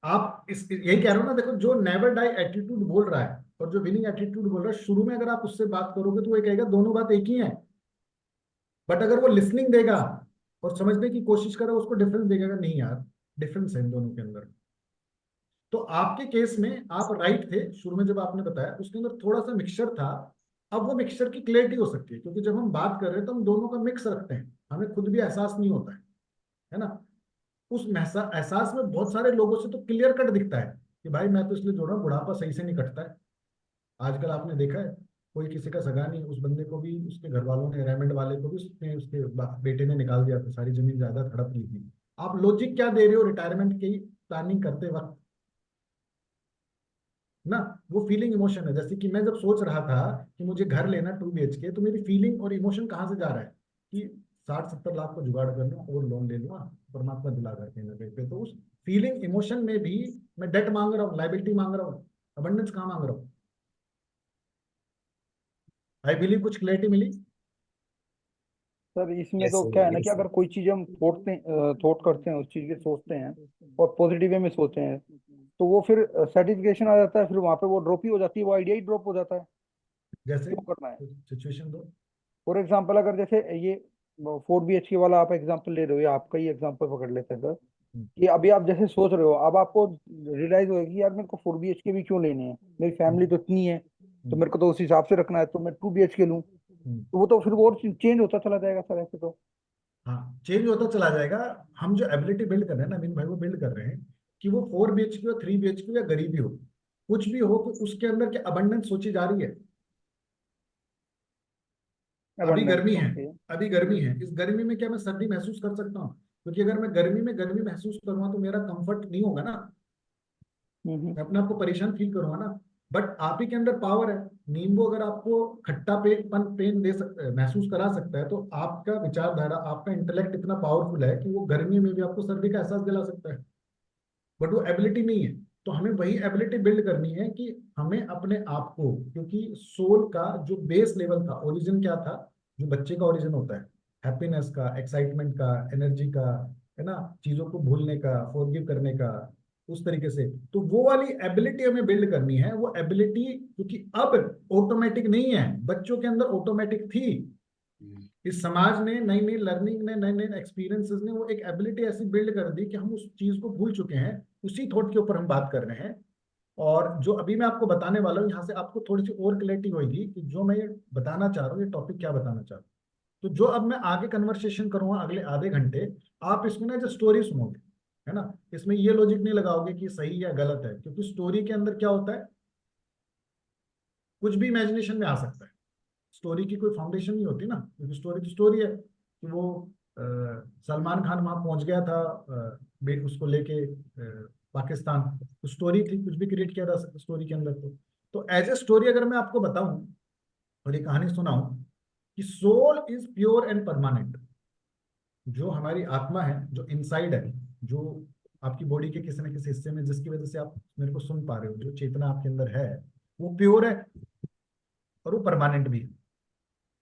आप इस यही कह रहे हो ना, देखो जो नेवर डाई एटीट्यूड बोल रहा है और जो विनिंग एटीट्यूड बोल रहा है, शुरू में अगर आप उससे बात करोगे तो वो ये कहेगा दोनों बात एक ही है। बट अगर वो लिसनिंग देगा और समझने की कोशिश करे, उसको डिफरेंस देगा नहीं यार, डिफरेंस है इन दोनों के अंदर। तो आपके केस में आप राइट थे, शुरू में जब आपने बताया उसके अंदर थोड़ा सा मिक्सचर था। अब वो मिक्सचर की क्लैरिटी हो सकती है, क्योंकि जब हम बात कर रहे हैं तो हम दोनों का मिक्स रखते हैं, हमें खुद भी एहसास नहीं होता है ना। उस एहसास में बहुत सारे लोगों से तो क्लियर कट दिखता है कि भाई मैं तो इसलिए जोड़ रहा हूँ, बुढ़ापा सही से नहीं कटता है। आजकल आपने देखा है, कोई किसी का सगा नहीं, उस बंदे को भी उसके घर वालों ने, रेमेंड वाले को भी उसके बेटे ने निकाल दिया था, सारी जमीन जायदाद हड़प ली थी। आप लॉजिक क्या दे रहे हो रिटायरमेंट की प्लानिंग करते वक्त ना? वो फीलिंग इमोशन है। जैसे कि मैं जब सोच रहा था कि मुझे घर लेना 2 BHK, तो मेरी फीलिंग और इमोशन कहाँ से जा रहा है कि 60-70 लाख को जुगाड़ कर लूँ और लोन ले लूँ, परमात्मा दिला कर कहीं ना कहीं पे। तो उस फीलिंग इमोशन में भी मैं डेट मांग रहा हूँ, लाइबिलिटी मांग रहा हूँ, अबंडेंस कहाँ मांग रहा हूँ? आई बिलीव कुछ क्लैरिटी मिली। सर इसमें यस तो क्या है सर, ना कि यस अगर कोई चीज हम थॉट करते हैं, उस चीज के सोचते हैं और पॉजिटिव वे में सोचते हैं, तो वो फिर सर्टिफिकेशन आ जाता है, फिर वहां पे वो ड्रॉप ही हो जाती है, वो आइडिया ही ड्रॉप हो जाता है। जैसे क्यों करना है? सिचुएशन दो। फॉर एग्जाम्पल अगर जैसे ये 4 BHK वाला आप एग्जाम्पल ले रहे हो, या आपका ही एग्जाम्पल पकड़ लेते हैं सर, हम्म, कि अभी आप जैसे सोच रहे हो, अब आपको रियलाइज होगा कि यार मेरे को 4 BHK भी क्यों लेने हैं, मेरी फैमिली तो इतनी है, तो हम्म, मेरे को तो उस हिसाब से रखना है, तो मैं 2 BHK लूँ। हम्म। तो वो तो फिर वो और चेंज होता चला जाएगा सर ऐसे तो। हाँ, चेंज होता चला जाएगा। हम जो एबिलिटी बिल्ड कर रहे हैं ना अमीन भाई, वो बिल्ड कर रहे हैं कि वो 4 BHK हो, 3 BHK या गरीबी हो, कुछ भी हो, कि उसके अंदर क्या अबंडेंस सोची जा रही है। अभी अबंडेंस, गर्मी है, ओके। अभी गर्मी है, इस गर्मी में क्या मैं सर्दी महसूस कर सकता हूँ? क्योंकि अगर मैं गर्मी में गर्मी महसूस करूंगा तो मेरा कंफर्ट नहीं होगा ना, हम्म। मैं अपने आप को परेशान फील करूंगा ना। बट आप ही के अंदर पावर है। नींबू अगर आपको खट्टा पेन दे महसूस करा सकता है, तो आपका विचारधारा, आपका इंटेलेक्ट इतना पावरफुल है कि वो गर्मी में भी आपको सर्दी का एहसास दिला सकता है। बट वो एबिलिटी नहीं है। तो हमें वही एबिलिटी बिल्ड करनी है कि हमें अपने आप को, क्योंकि सोल का जो बेस लेवल था, ओरिजिन क्या था, जो बच्चे का ओरिजिन होता है, हैप्पीनेस का, एक्साइटमेंट का, एनर्जी का, है ना, चीजों को भूलने का, फॉरगिव करने का, उस तरीके से। तो वो वाली एबिलिटी हमें बिल्ड करनी है। वो एबिलिटी क्योंकि अब ऑटोमेटिक नहीं है, बच्चों के अंदर ऑटोमेटिक थी। इस समाज ने, नई नई लर्निंग ने, नए नए एक्सपीरियंसेस ने वो एक एबिलिटी ऐसी बिल्ड कर दी कि हम उस चीज को भूल चुके हैं। उसी थॉट के ऊपर हम बात कर रहे हैं। और जो अभी मैं आपको बताने वाला हूँ, यहाँ से आपको थोड़ी सी और क्लैरिटी होगी कि जो मैं ये बताना चाह रहा हूँ, ये टॉपिक क्या बताना चाह रहा हूँ। तो जो अब मैं आगे कन्वर्सेशन करूंगा अगले आधे घंटे, आप इसमें ना जो स्टोरी सुनोगे, है ना, इसमें ये लॉजिक नहीं लगाओगे कि सही या गलत है, क्योंकि स्टोरी के अंदर क्या होता है, कुछ भी इमेजिनेशन में आ सकता है। स्टोरी की कोई फाउंडेशन नहीं होती ना, क्योंकि स्टोरी तो स्टोरी है कि वो सलमान खान वहां पहुंच गया था, उसको लेके पाकिस्तान, तो स्टोरी थी, कुछ भी क्रिएट किया जा सकता स्टोरी के अंदर। तो एज ए स्टोरी अगर मैं आपको बताऊं और ये कहानी सुनाऊं कि soul is pure and permanent, जो हमारी आत्मा है, जो इनसाइड है, जो आपकी बॉडी के किसी न किसी हिस्से में, जिसकी वजह से आप मेरे को सुन पा रहे हो, जो चेतना आपके अंदर है, वो प्योर है और वो परमानेंट भी है।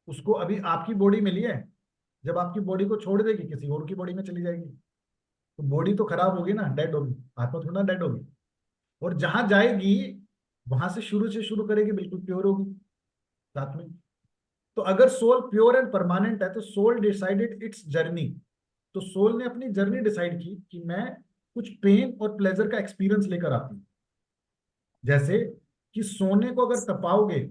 उसको अभी आपकी बॉडी में लिया है, जब आपकी बॉडी को छोड़ देगी किसी और की बॉडी में चली जाएगी, तो बॉडी तो खराब होगी ना, डेड होगी, आत्मा थोड़ा डेड होगी। और जहां जाएगी वहां से शुरू करेगी, बिल्कुल प्योर होगी साथ में। तो अगर सोल प्योर एंड परमानेंट है तो सोल डिसाइडेड इट्स जर्नी। तो सोल ने अपनी जर्नी डिसाइड की कि मैं कुछ पेन और प्लेजर का एक्सपीरियंस लेकर आती हूँ। जैसे कि सोने को अगर तपाओगे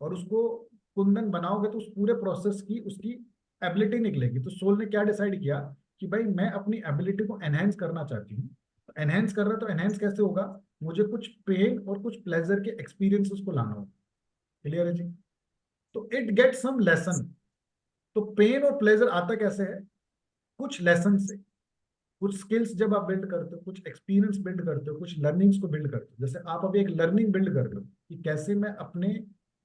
और उसको कुंदन बनाओगे तो उस पूरे प्रोसेस की उसकी एबिलिटी निकलेगी। तो सोल ने क्या डिसाइड किया कि भाई मैं अपनी एबिलिटी को एनहेंस करना चाहती हूँ। एनहेंस कर रहा, तो एनहेंस कैसे होगा, मुझे कुछ पेन और कुछ प्लेजर के एक्सपीरियंसेस को लाना होगा। क्लियर है जी? तो इट गेट सम लेसन। तो पेन और प्लेजर आता कैसे है, कुछ लेसन से, कुछ स्किल्स जब आप बिल्ड करते हो, कुछ एक्सपीरियंस बिल्ड करते हो, कुछ लर्निंग्स को बिल्ड करते हो। जैसे आप अभी एक लर्निंग बिल्ड कर रहे हो कि कैसे मैं अपने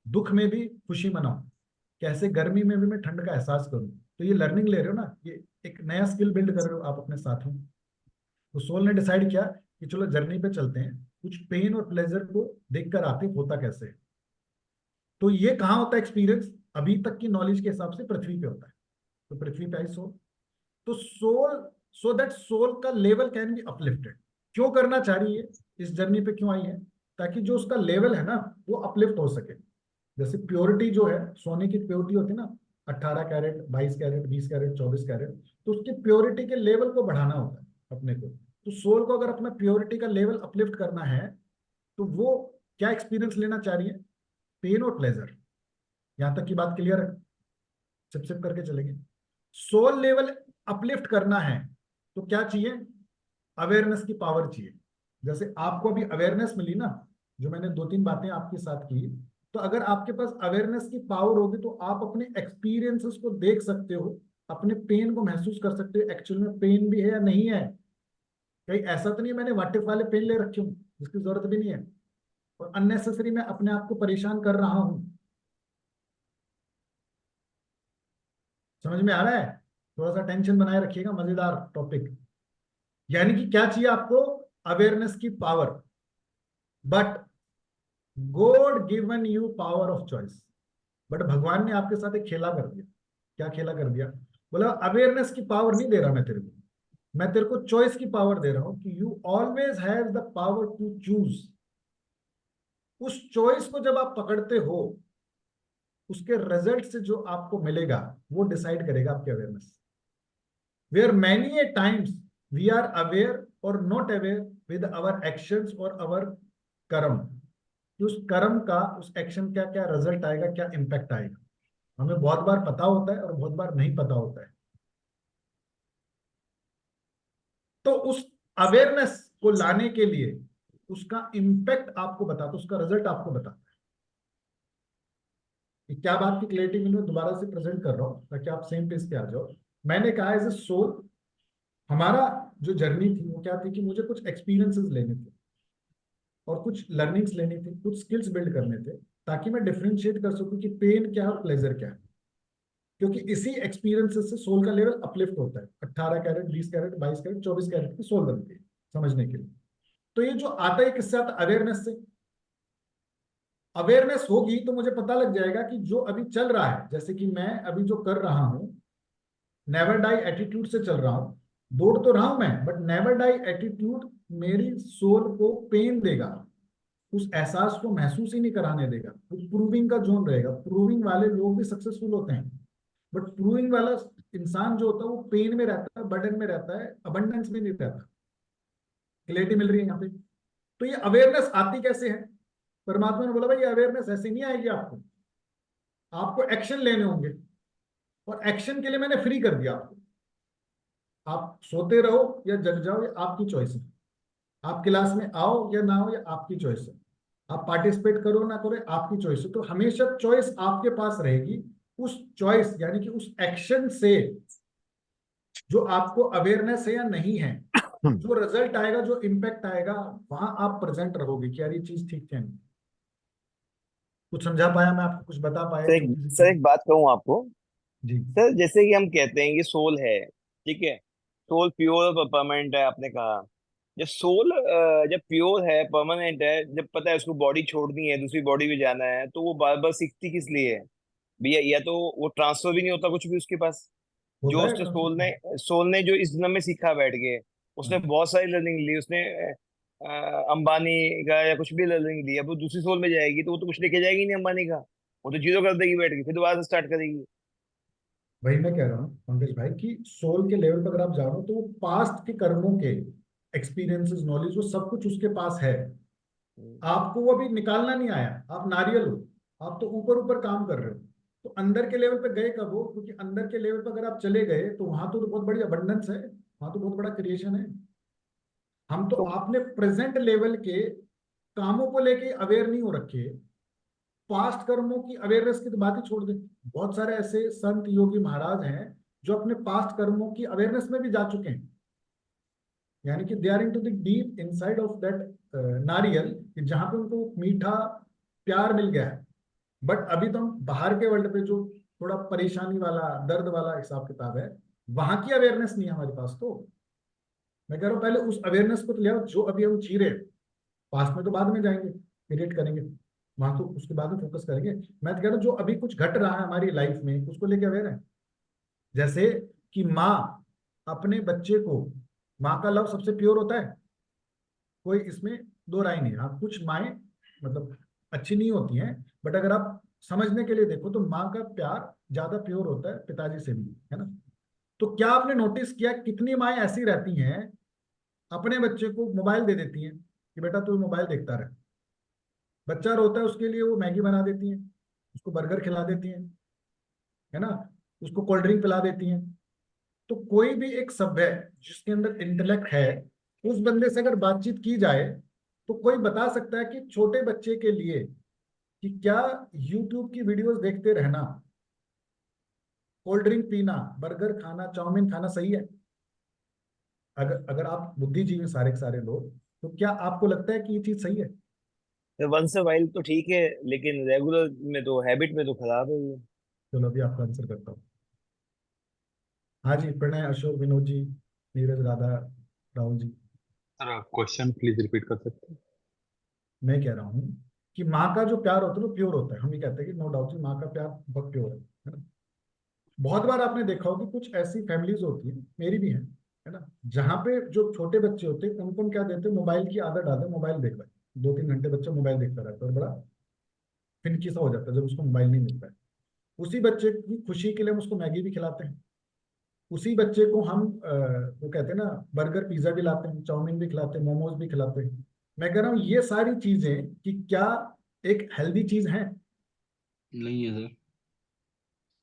दुख में भी खुशी मनाऊं, कैसे गर्मी में भी मैं ठंड का एहसास करूं। तो ये लर्निंग ले रहे हो ना, ये एक नया स्किल बिल्ड कर रहे हो आप अपने साथ में। तो सोल ने डिसाइड किया कि चलो जर्नी पे चलते हैं, कुछ पेन और प्लेजर को देखकर आते होता कैसे है। तो ये कहाँ होता है एक्सपीरियंस, अभी तक की नॉलेज के हिसाब से पृथ्वी पे होता है। तो पृथ्वी पे आई सोल। तो सोल, सो दैट सोल का लेवल कैन बी अपलिफ्टेड। क्यों करना चाह रही है, इस जर्नी पे क्यों आई है, ताकि जो उसका लेवल है ना वो अपलिफ्ट हो सके। जैसे प्योरिटी जो है, सोने की प्योरिटी होती है ना, 18 कैरेट, 22 कैरेट, 20 कैरेट, 24 कैरेट। तो उसकी प्योरिटी के लेवल को बढ़ाना होता है अपने को। तो सोल को अगर अपना प्योरिटी का लेवल अपलिफ्ट करना है तो वो क्या एक्सपीरियंस लेना चाह रही है, पेन और प्लेजर। यहां तक की बात क्लियर है? सिप सिप करके चलेंगे। सोल लेवल अपलिफ्ट करना है तो क्या चाहिए, अवेयरनेस की पावर चाहिए। जैसे आपको अभी अवेयरनेस मिली ना, जो मैंने 2-3 बातें आपके साथ की, तो अगर आपके पास अवेयरनेस की पावर होगी तो आप अपने एक्सपीरियंसेस को देख सकते हो, अपने पेन को महसूस कर सकते हो, एक्चुअल में पेन भी है या नहीं है। कहीं ऐसा तो नहीं है मैंने वाटिफ वाले पेन ले रखे हूँ जिसकी जरूरत भी नहीं है, और अननेसेसरी मैं अपने आप को परेशान कर रहा हूं। समझ में आ रहा है? थोड़ा सा टेंशन बनाए रखिएगा, मजेदार टॉपिक। यानी कि क्या चाहिए आपको, अवेयरनेस की power. But God given you power of choice. But भगवान ने आपके साथ एक खेला कर दिया। क्या खेला कर दिया, बोला अवेयरनेस की पावर नहीं दे रहा मैं तेरे को, मैं तेरे को चॉइस की पावर दे रहा हूं कि you always have the power to choose. उस चॉइस को जब आप पकड़ते हो, उसके रिजल्ट से जो आपको मिलेगा वो डिसाइड करेगा आपकी awareness. Where many a times we are aware or not aware with our actions और आवर कर्म, कि उस कर्म का, उस एक्शन का क्या रिजल्ट आएगा, क्या इंपैक्ट आएगा। हमें बहुत बार पता होता है और बहुत बार नहीं पता होता है। तो उस अवेयरनेस को लाने के लिए उसका इंपैक्ट आपको बताता, उसका रिजल्ट आपको बताता है। क्या बात की क्लैरिटी मिली, मैं दोबारा से प्रेजेंट कर रहा हूं ताकि आप सेम पेज पे आ जाओ। मैंने कहा एज ए सोल, हमारा जो जर्नी थी वो क्या थी कि मुझे कुछ एक्सपीरियंसेस लेने थे और कुछ लर्निंग्स लेनी थी, कुछ स्किल्स बिल्ड करने थे, ताकि मैं डिफरेंशिएट कर सकूं कि पेन क्या है और प्लेजर क्या है। क्योंकि इसी एक्सपीरियंसेस से सोल का लेवल अपलिफ्ट होता है। 18 कैरेट, 20 कैरेट, 22 कैरेट, 24 कैरेट की सोल बनती है समझने के लिए। तो ये जो आता है किससे आता, अवेयरनेस से। अवेयरनेस होगी तो मुझे पता लग जाएगा कि जो अभी चल रहा है, जैसे कि मैं अभी जो कर रहा हूं, नेवर डाई एटीट्यूड से चल रहा हूं, दौड़ तो रहा हूं मैं, बट नेवर डाई एटीट्यूड मेरी सोल को पेन देगा, उस एहसास को महसूस ही नहीं कराने देगा। वो प्रूविंग का जोन रहेगा। प्रूविंग वाले लोग भी सक्सेसफुल होते हैं, बट प्रूविंग वाला इंसान जो होता है वो पेन में रहता है, बर्डन में रहता है, अबंडेंस में नहीं रहता। क्लियरिटी मिल रही है यहाँ पे? तो ये अवेयरनेस आती कैसे है, परमात्मा ने बोला भाई ये अवेयरनेस ऐसे नहीं आएगी आपको, आपको एक्शन लेने होंगे, और एक्शन के लिए मैंने फ्री कर दिया आपको। आप सोते रहो या जग जाओ, ये आपकी चॉइस है। आप क्लास में आओ या ना आओ, ये आपकी चॉइस है। आप पार्टिसिपेट करो ना करो, आपकी चॉइस है। तो हमेशा चॉइस आपके पास रहेगी। उस चॉइस यानी कि उस एक्शन से जो आपको अवेयरनेस है या नहीं है, जो रिजल्ट आएगा, जो इम्पैक्ट आएगा, वहां आप प्रेजेंट रहोगे कि यार ये चीज ठीक है नहीं। कुछ समझा पाया मैं आपको, कुछ बता पाया सर जो एक किसी सर को? एक बात कहूँ आपको। जी। सर जैसे कि हम कहते हैं कि सोल है, ठीक है, सोल प्योर और परमानेंट है, आपने कहा। जब सोल जब प्योर है, परमानेंट है, जब पता है उसको बॉडी छोड़नी है, दूसरी बॉडी में जाना है, तो वो बार बार सीखती किस लिए है भैया? या तो वो ट्रांसफर भी नहीं होता कुछ भी उसके पास, जो होता है उसने कम से कम। सोल ने जो इस जन्म में सीखा बैठ के, उसने हाँ, बहुत सारी लर्निंग ली। उसने अंबानी का या कुछ भी लर्निंग ली, अब वो दूसरी सोल में जाएगी तो वो तो कुछ लेके जाएगी नहीं अंबानी का। वो तो जीरो कर देगी बैठ के, फिर दोबारा से स्टार्ट करेगी। वही मैं कह रहा हूँ पंकज भाई कि सोल के लेवल पर अगर आप जाओ तो वो पास्ट के कर्मों के एक्सपीरियंसेस, नॉलेज, वो सब कुछ उसके पास है। आपको वो अभी निकालना नहीं आया, आप नारियल हो, आप तो ऊपर ऊपर काम कर रहे हो। तो अंदर के लेवल पे गए कब हो? क्योंकि अंदर के लेवल पे अगर आप चले गए तो वहां तो बहुत बड़ी अबंडेंस है, वहां तो बहुत बड़ा क्रिएशन है। हम तो तो आपने प्रेजेंट लेवल के कामों को लेके अवेयर नहीं हो रखे, पास्ट कर्मों की अवेयरनेस की तो बात ही छोड़ दे। बहुत सारे ऐसे संत योगी महाराज हैं जो अपने पास्ट कर्मों की अवेयरनेस में भी जा चुके हैं, यानी कि they are into the deep inside of that nariyal, कि जहां पे उनको मीठा प्यार मिल गया है। बट अभी तो हम बाहर के वर्ल्ड पे जो थोड़ा परेशानी वाला, दर्द वाला हिसाब किताब है, वहां की अवेयरनेस नहीं है हमारे पास। तो मैं कह रहा हूँ पहले उस अवेयरनेस को तो ले आओ जो अभी हम जी रहे हैं। पास्ट में तो बाद में जाएंगे, क्रिएट करेंगे, वहां तो उसके बाद में फोकस करेंगे। मैं तो कह रहा हूँ जो अभी कुछ घट रहा है हमारी लाइफ में उसको लेके अवेयर है। जैसे कि माँ अपने बच्चे को, माँ का लव सबसे प्योर होता है, कोई इसमें दो राय नहीं है। हाँ, कुछ माएँ मतलब अच्छी नहीं होती हैं, बट अगर आप समझने के लिए देखो तो माँ का प्यार ज्यादा प्योर होता है पिताजी से भी, है ना। तो क्या आपने नोटिस किया कितनी माएँ ऐसी रहती हैं अपने बच्चे को मोबाइल दे देती हैं कि बेटा तू मोबाइल देखता रहे। बच्चा रोता है उसके लिए वो मैगी बना देती हैं, उसको बर्गर खिला देती हैं, है ना, उसको कोल्ड ड्रिंक पिला देती हैं। तो कोई भी एक सभ्य जिसके अंदर इंटेलेक्ट है, उस बंदे से अगर बातचीत की जाए तो कोई बता सकता है कि छोटे बच्चे के लिए कि क्या यूट्यूब की वीडियोस देखते रहना, कोल्ड ड्रिंक पीना, बर्गर खाना, चाउमीन खाना सही है? अगर अगर आप बुद्धिजीवी सारे के सारे लोग, तो क्या आपको लगता है कि ये चीज सही है? वंस वाइल तो ठीक है, लेकिन रेगुलर में तो, हैबिट में तो खराब है ये। चलो अभी आपका आंसर करता हूँ। हाँ जी, Pranay, Ashok, Vinod ji, Neeraj, Radha, Rahul ji. Sir question please repeat कर सकते हैं? मैं कह रहा हूँ कि माँ का जो प्यार होता है वो प्योर होता है। हम ये कहते हैं कि नो डाउट जी माँ का प्यार बहुत प्योर है ना। बहुत बार आपने देखा होगा कि कुछ ऐसी फैमिलीज होती है, मेरी भी है ना, जहाँ पे जो छोटे बच्चे होते हैं उनको हम क्या देते हैं, मोबाइल की आदत डालते हैं, मोबाइल देख रहा है 2-3 घंटे बच्चा मोबाइल देखता रहता है और बड़ा फिनकी सा हो जाता है जब उसको मोबाइल नहीं मिलता है। उसी बच्चे की खुशी के लिए हम उसको मैगी भी खिलाते हैं, उसी बच्चे को हम वो कहते हैं ना बर्गर पिज्जा भी लाते हैं, चाउमीन भी खिलाते हैं, मोमोज भी खिलाते हैं। मैं कह रहा हूँ ये सारी चीजें कि क्या एक हेल्दी चीज है? नहीं है सर।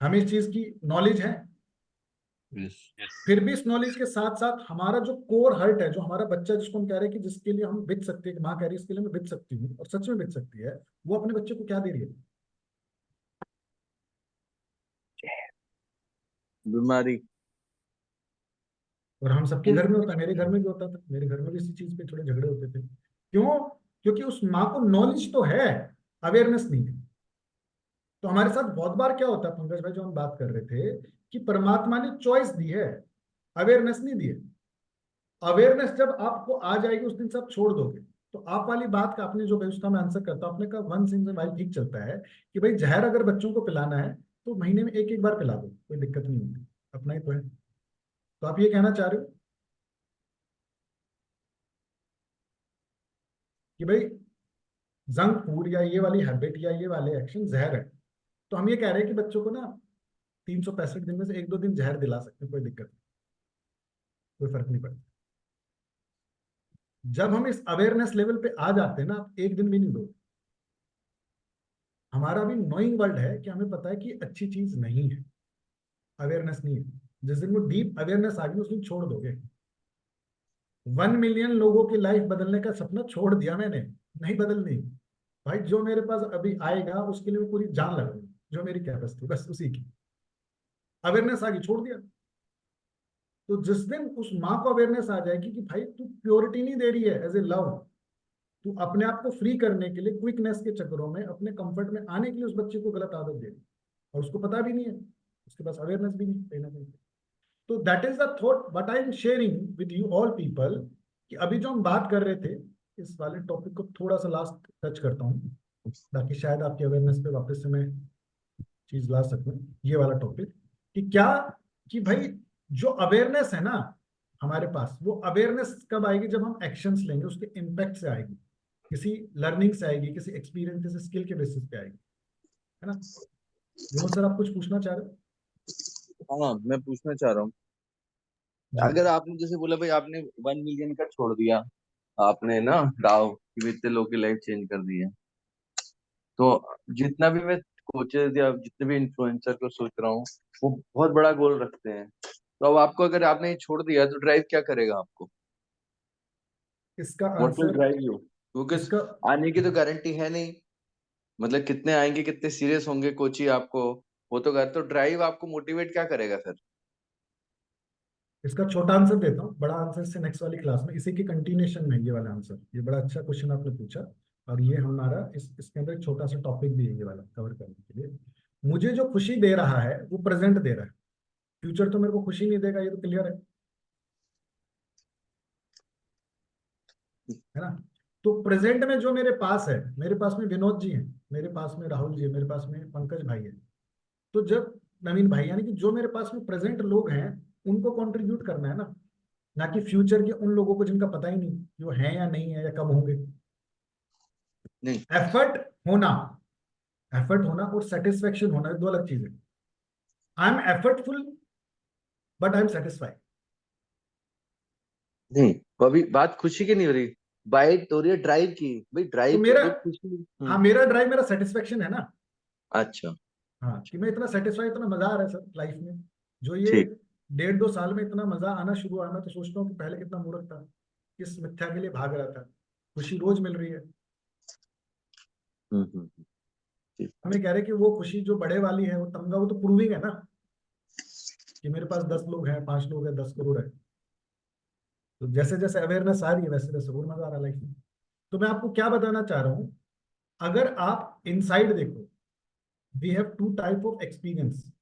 हमें इस चीज की नॉलेज है, यस। फिर भी इस नॉलेज के साथ साथ हमारा जो कोर हर्ट है, जो हमारा बच्चा जिसको हम कह रहे हैं कि जिसके लिए हम बिक सकते हैं, कि माँ कह रही है इसके लिए मैं बिक सकती हूँ और सच में बिक सकती है, वो अपने बच्चे को क्या दे रही है? बीमारी। और हम सबके घर में होता है, मेरे घर में भी होता था, मेरे घर में भी इसी चीज पे थोड़े झगड़े होते थे। क्यों? क्योंकि उस माँ को नॉलेज तो है, अवेयरनेस नहीं है। तो हमारे साथ बहुत बार क्या होता है पंकज भाई, जो हम बात कर रहे थे कि परमात्मा ने चॉइस दी है, अवेयरनेस नहीं दी है। अवेयरनेस जब आपको आ जाएगी उस दिन से आप छोड़ दोगे। तो आप वाली बात का आपने जो कही उसका मैं आंसर करता हूँ। आपने कहा वन इन वाइल ठीक चलता है कि भाई जहर अगर बच्चों को पिलाना है तो महीने में एक एक बार पिला दो, कोई दिक्कत नहीं होती, अपना ही तो है। तो आप ये कहना चाह रहे हो कि भाई जंक फूड या ये वाली हैबिट या ये वाले एक्शन जहर है। तो हम ये कह रहे हैं कि बच्चों को ना 365 दिन में से 1-2 दिन जहर दिला सकते हैं, कोई दिक्कत नहीं, कोई फर्क नहीं पड़ता। जब हम इस अवेयरनेस लेवल पे आ जाते हैं ना, आप एक दिन भी नहीं दो। हमारा भी नोइंग वर्ल्ड है कि हमें पता है कि अच्छी चीज नहीं है, अवेयरनेस नहीं है। जिस दिन वो डीप अवेयरनेस आ गई उस दिन छोड़ दोगे। 1 मिलियन लोगों की लाइफ बदलने का सपना छोड़ दिया मैंने, नहीं बदलनी। भाई जो मेरे पास अभी आएगा उसके लिए मैं पूरी जान लगाऊंगी, जो मेरी कैपेसिटी बस उसी की। अवेयरनेस आ गई, छोड़ दिया। तो जिस दिन उस माँ को अवेयरनेस आ जाएगी कि भाई तू प्योरिटी नहीं दे रही है एज ए लव, तू अपने आप को फ्री करने के लिए क्विकनेस के चक्करों में अपने कंफर्ट में आने के लिए उस बच्चे को गलत आदत दे रही है, और उसको पता भी नहीं है, उसके पास अवेयरनेस भी नहीं कहीं ना कहीं। तो that is the thought what I am sharing with you all people, कि अभी जो हम बात कर रहे थे इस वाले टॉपिक को थोड़ा सा लास्ट टच करता हूँ, ताकि शायद आपकी अवेयरनेस पे वापस से मैं चीज ला सकूं। ये वाला टॉपिक कि क्या कि भाई जो अवेयरनेस है ना हमारे पास, वो अवेयरनेस कब आएगी? जब हम एक्शंस लेंगे, उसके इम्पैक्ट से आएगी, किसी लर्निंग से आएगी, किसी एक्सपीरियंस, किसी स्किल के बेसिस पे आएगी, है ना? विनोद सर, आप कुछ पूछना चाह रहे हो? हाँ, मैं पूछना चाह रहा हूँ, जी। अगर आपने जैसे बोला भाई आपने 1 मिलियन का छोड़ दिया, आपने ना गाँव कि इतने लोगों की लाइफ चेंज कर दी है, तो जितना भी मैं कोचेज या जितने भी इन्फ्लुएंसर को सोच रहा हूँ, वो बहुत बड़ा गोल रखते हैं। तो अब आपको, अगर आपने ये छोड़ दिया तो ड्राइव क्या करेगा आपको? इसका what will answer, drive you? क्योंकि इसका आने की तो गारंटी है नहीं, मतलब कितने आएंगे, कितने सीरियस होंगे कोची आपको, वो तो कर, तो ड्राइव आपको मोटिवेट क्या करेगा फिर? इसका छोटा आंसर देता हूँ, बड़ा आंसर से नेक्स्ट वाली क्लास में, इसी की कंटिन्यूएशन में ये वाला आंसर। ये बड़ा अच्छा क्वेश्चन आपने पूछा, और ये हमारा इसके अंदर एक छोटा सा टॉपिक भी है ये वाला कवर करने के लिए। मुझे जो खुशी दे रहा है वो प्रेजेंट दे रहा है, फ्यूचर तो मेरे को खुशी नहीं देगा, ये तो क्लियर है ना? तो प्रेजेंट में जो मेरे पास है, मेरे पास में विनोद जी हैं, मेरे पास में राहुल जी है, मेरे पास में पंकज भाई है। तो जब नवीन भाई, यानी कि जो मेरे पास में प्रेजेंट लोग हैं, उनको कंट्रीब्यूट करना है ना कि फ्यूचर के उन लोगों को जिनका पता ही नहीं कि वो है या नहीं है या कब होंगे। नहीं। एफर्ट होना, एफर्ट होना और सेटिस्फेक्शन होना दो अलग चीजें। I am effortful but I am satisfied. नहीं, तो अभी बात खुशी की नहीं हो रही, बाइट हो रही है ड्राइव की, भाई तो ड्राइव मेरा, जो खुशी। हाँ, मेरा ड्राइव मेरा सेटिस्फेक्शन है ना। अच्छा। हाँ, कि मैं इतना सेटिस्फाइड, इतना मजा आ रहा है सर लाइफ में। जो ये ठीक। 1.5-2 साल में इतना मजा आना शुरू हुआ, मैं तो सोचता हूँ कि पहले कितना मूर्ख था, किस मिथ्या के लिए भाग रहा था। खुशी रोज मिल रही है। ठीक। हमें कह रहे कि वो खुशी जो बड़े वाली है, वो तमगा, वो तो प्रूविंग है ना, कि मेरे पास 10 लोग हैं, 5 लोग हैं, 10 करोड़ है। तो जैसे जैसे अवेयरनेस आ रही है, वैसे वैसे और मजा आ रहा है लाइफ में। तो मैं आपको क्या बताना चाह रहा हूँ, अगर आप इनसाइड देखो, we have 2 type of experience.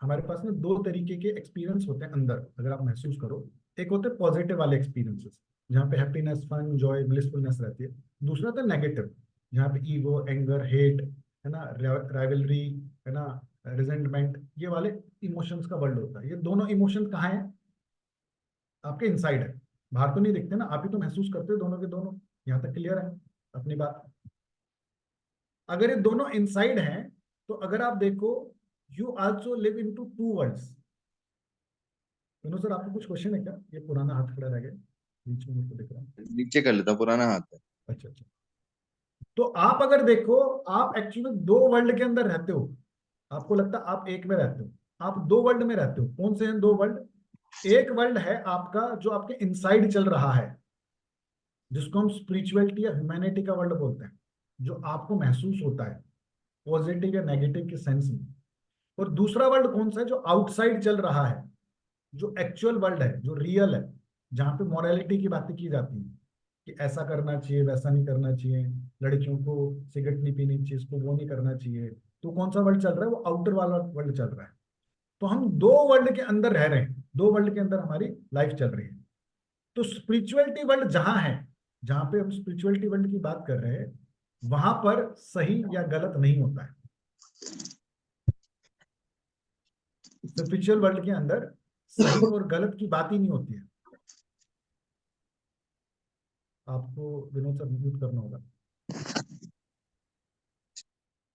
हमारे पास में 2 तरीके के एक्सपीरियंस होते हैं अंदर, अगर आप महसूस करो। एक होते हैं पॉजिटिव वाले एक्सपीरियंसेस, जहाँ पे हैप्पीनेस, फन, जॉय, ब्लिसफुलनेस रहती है। दूसरा होता है नेगेटिव, जहाँ पे ईगो, एंगर, हेट, है ना, राइवलरी, है ना, रिजेंटमेंट, ये वाले इमोशंस का वर्ल्ड होता है। ये दोनों इमोशन कहाँ है? आपके इनसाइड है, बाहर तो नहीं दिखते ना, आप ही तो महसूस करते हो दोनों के दोनों। यहाँ तक क्लियर है अपनी बात? अगर ये दोनों इनसाइड हैं, तो अगर आप देखो, you also live in two worlds. Vinod sir, आपको कुछ क्वेश्चन है क्या? ये पुराना हाथ खड़ा रह गया बीच में, मेरे को दिख रहा है। नीचे कर लेता हूं, पुराना हाथ है। अच्छा अच्छा। तो आप अगर देखो, आप एक्चुअली 2 वर्ल्ड के अंदर रहते हो। आपको लगता है आप एक में रहते हो, आप 2 वर्ल्ड में रहते हो। कौन से हैं 2 वर्ल्ड? एक वर्ल्ड है आपका जो आपके इनसाइड चल रहा है, जिसको हम स्पिरिचुअलिटी या ह्यूमैनिटी का वर्ल्ड बोलते हैं, जो आपको महसूस होता है पॉजिटिव या नेगेटिव के सेंस में। और दूसरा वर्ल्ड कौन सा है? जो आउटसाइड चल रहा है, जो एक्चुअल वर्ल्ड है, जो रियल है, जहाँ पे मॉरलिटी की बातें की जाती है कि ऐसा करना चाहिए, वैसा नहीं करना चाहिए, लड़कियों को सिगरेट नहीं पीनी चाहिए, इसको वो नहीं करना चाहिए। तो कौन सा वर्ल्ड चल रहा है? वो आउटर वाला वर्ल्ड चल रहा है। तो हम 2 वर्ल्ड के अंदर रह रहे हैं, 2 वर्ल्ड के अंदर हमारी लाइफ चल रही है। तो स्पिरिचुअलिटी वर्ल्ड जहां है, जहां पे हम स्पिरिचुअलिटी वर्ल्ड की बात कर रहे हैं, वहां पर सही या गलत नहीं होता है। स्पिरिचुअल वर्ल्ड के अंदर सही और गलत की बात ही नहीं होती है। आपको विनोद सर म्यूट करना होगा।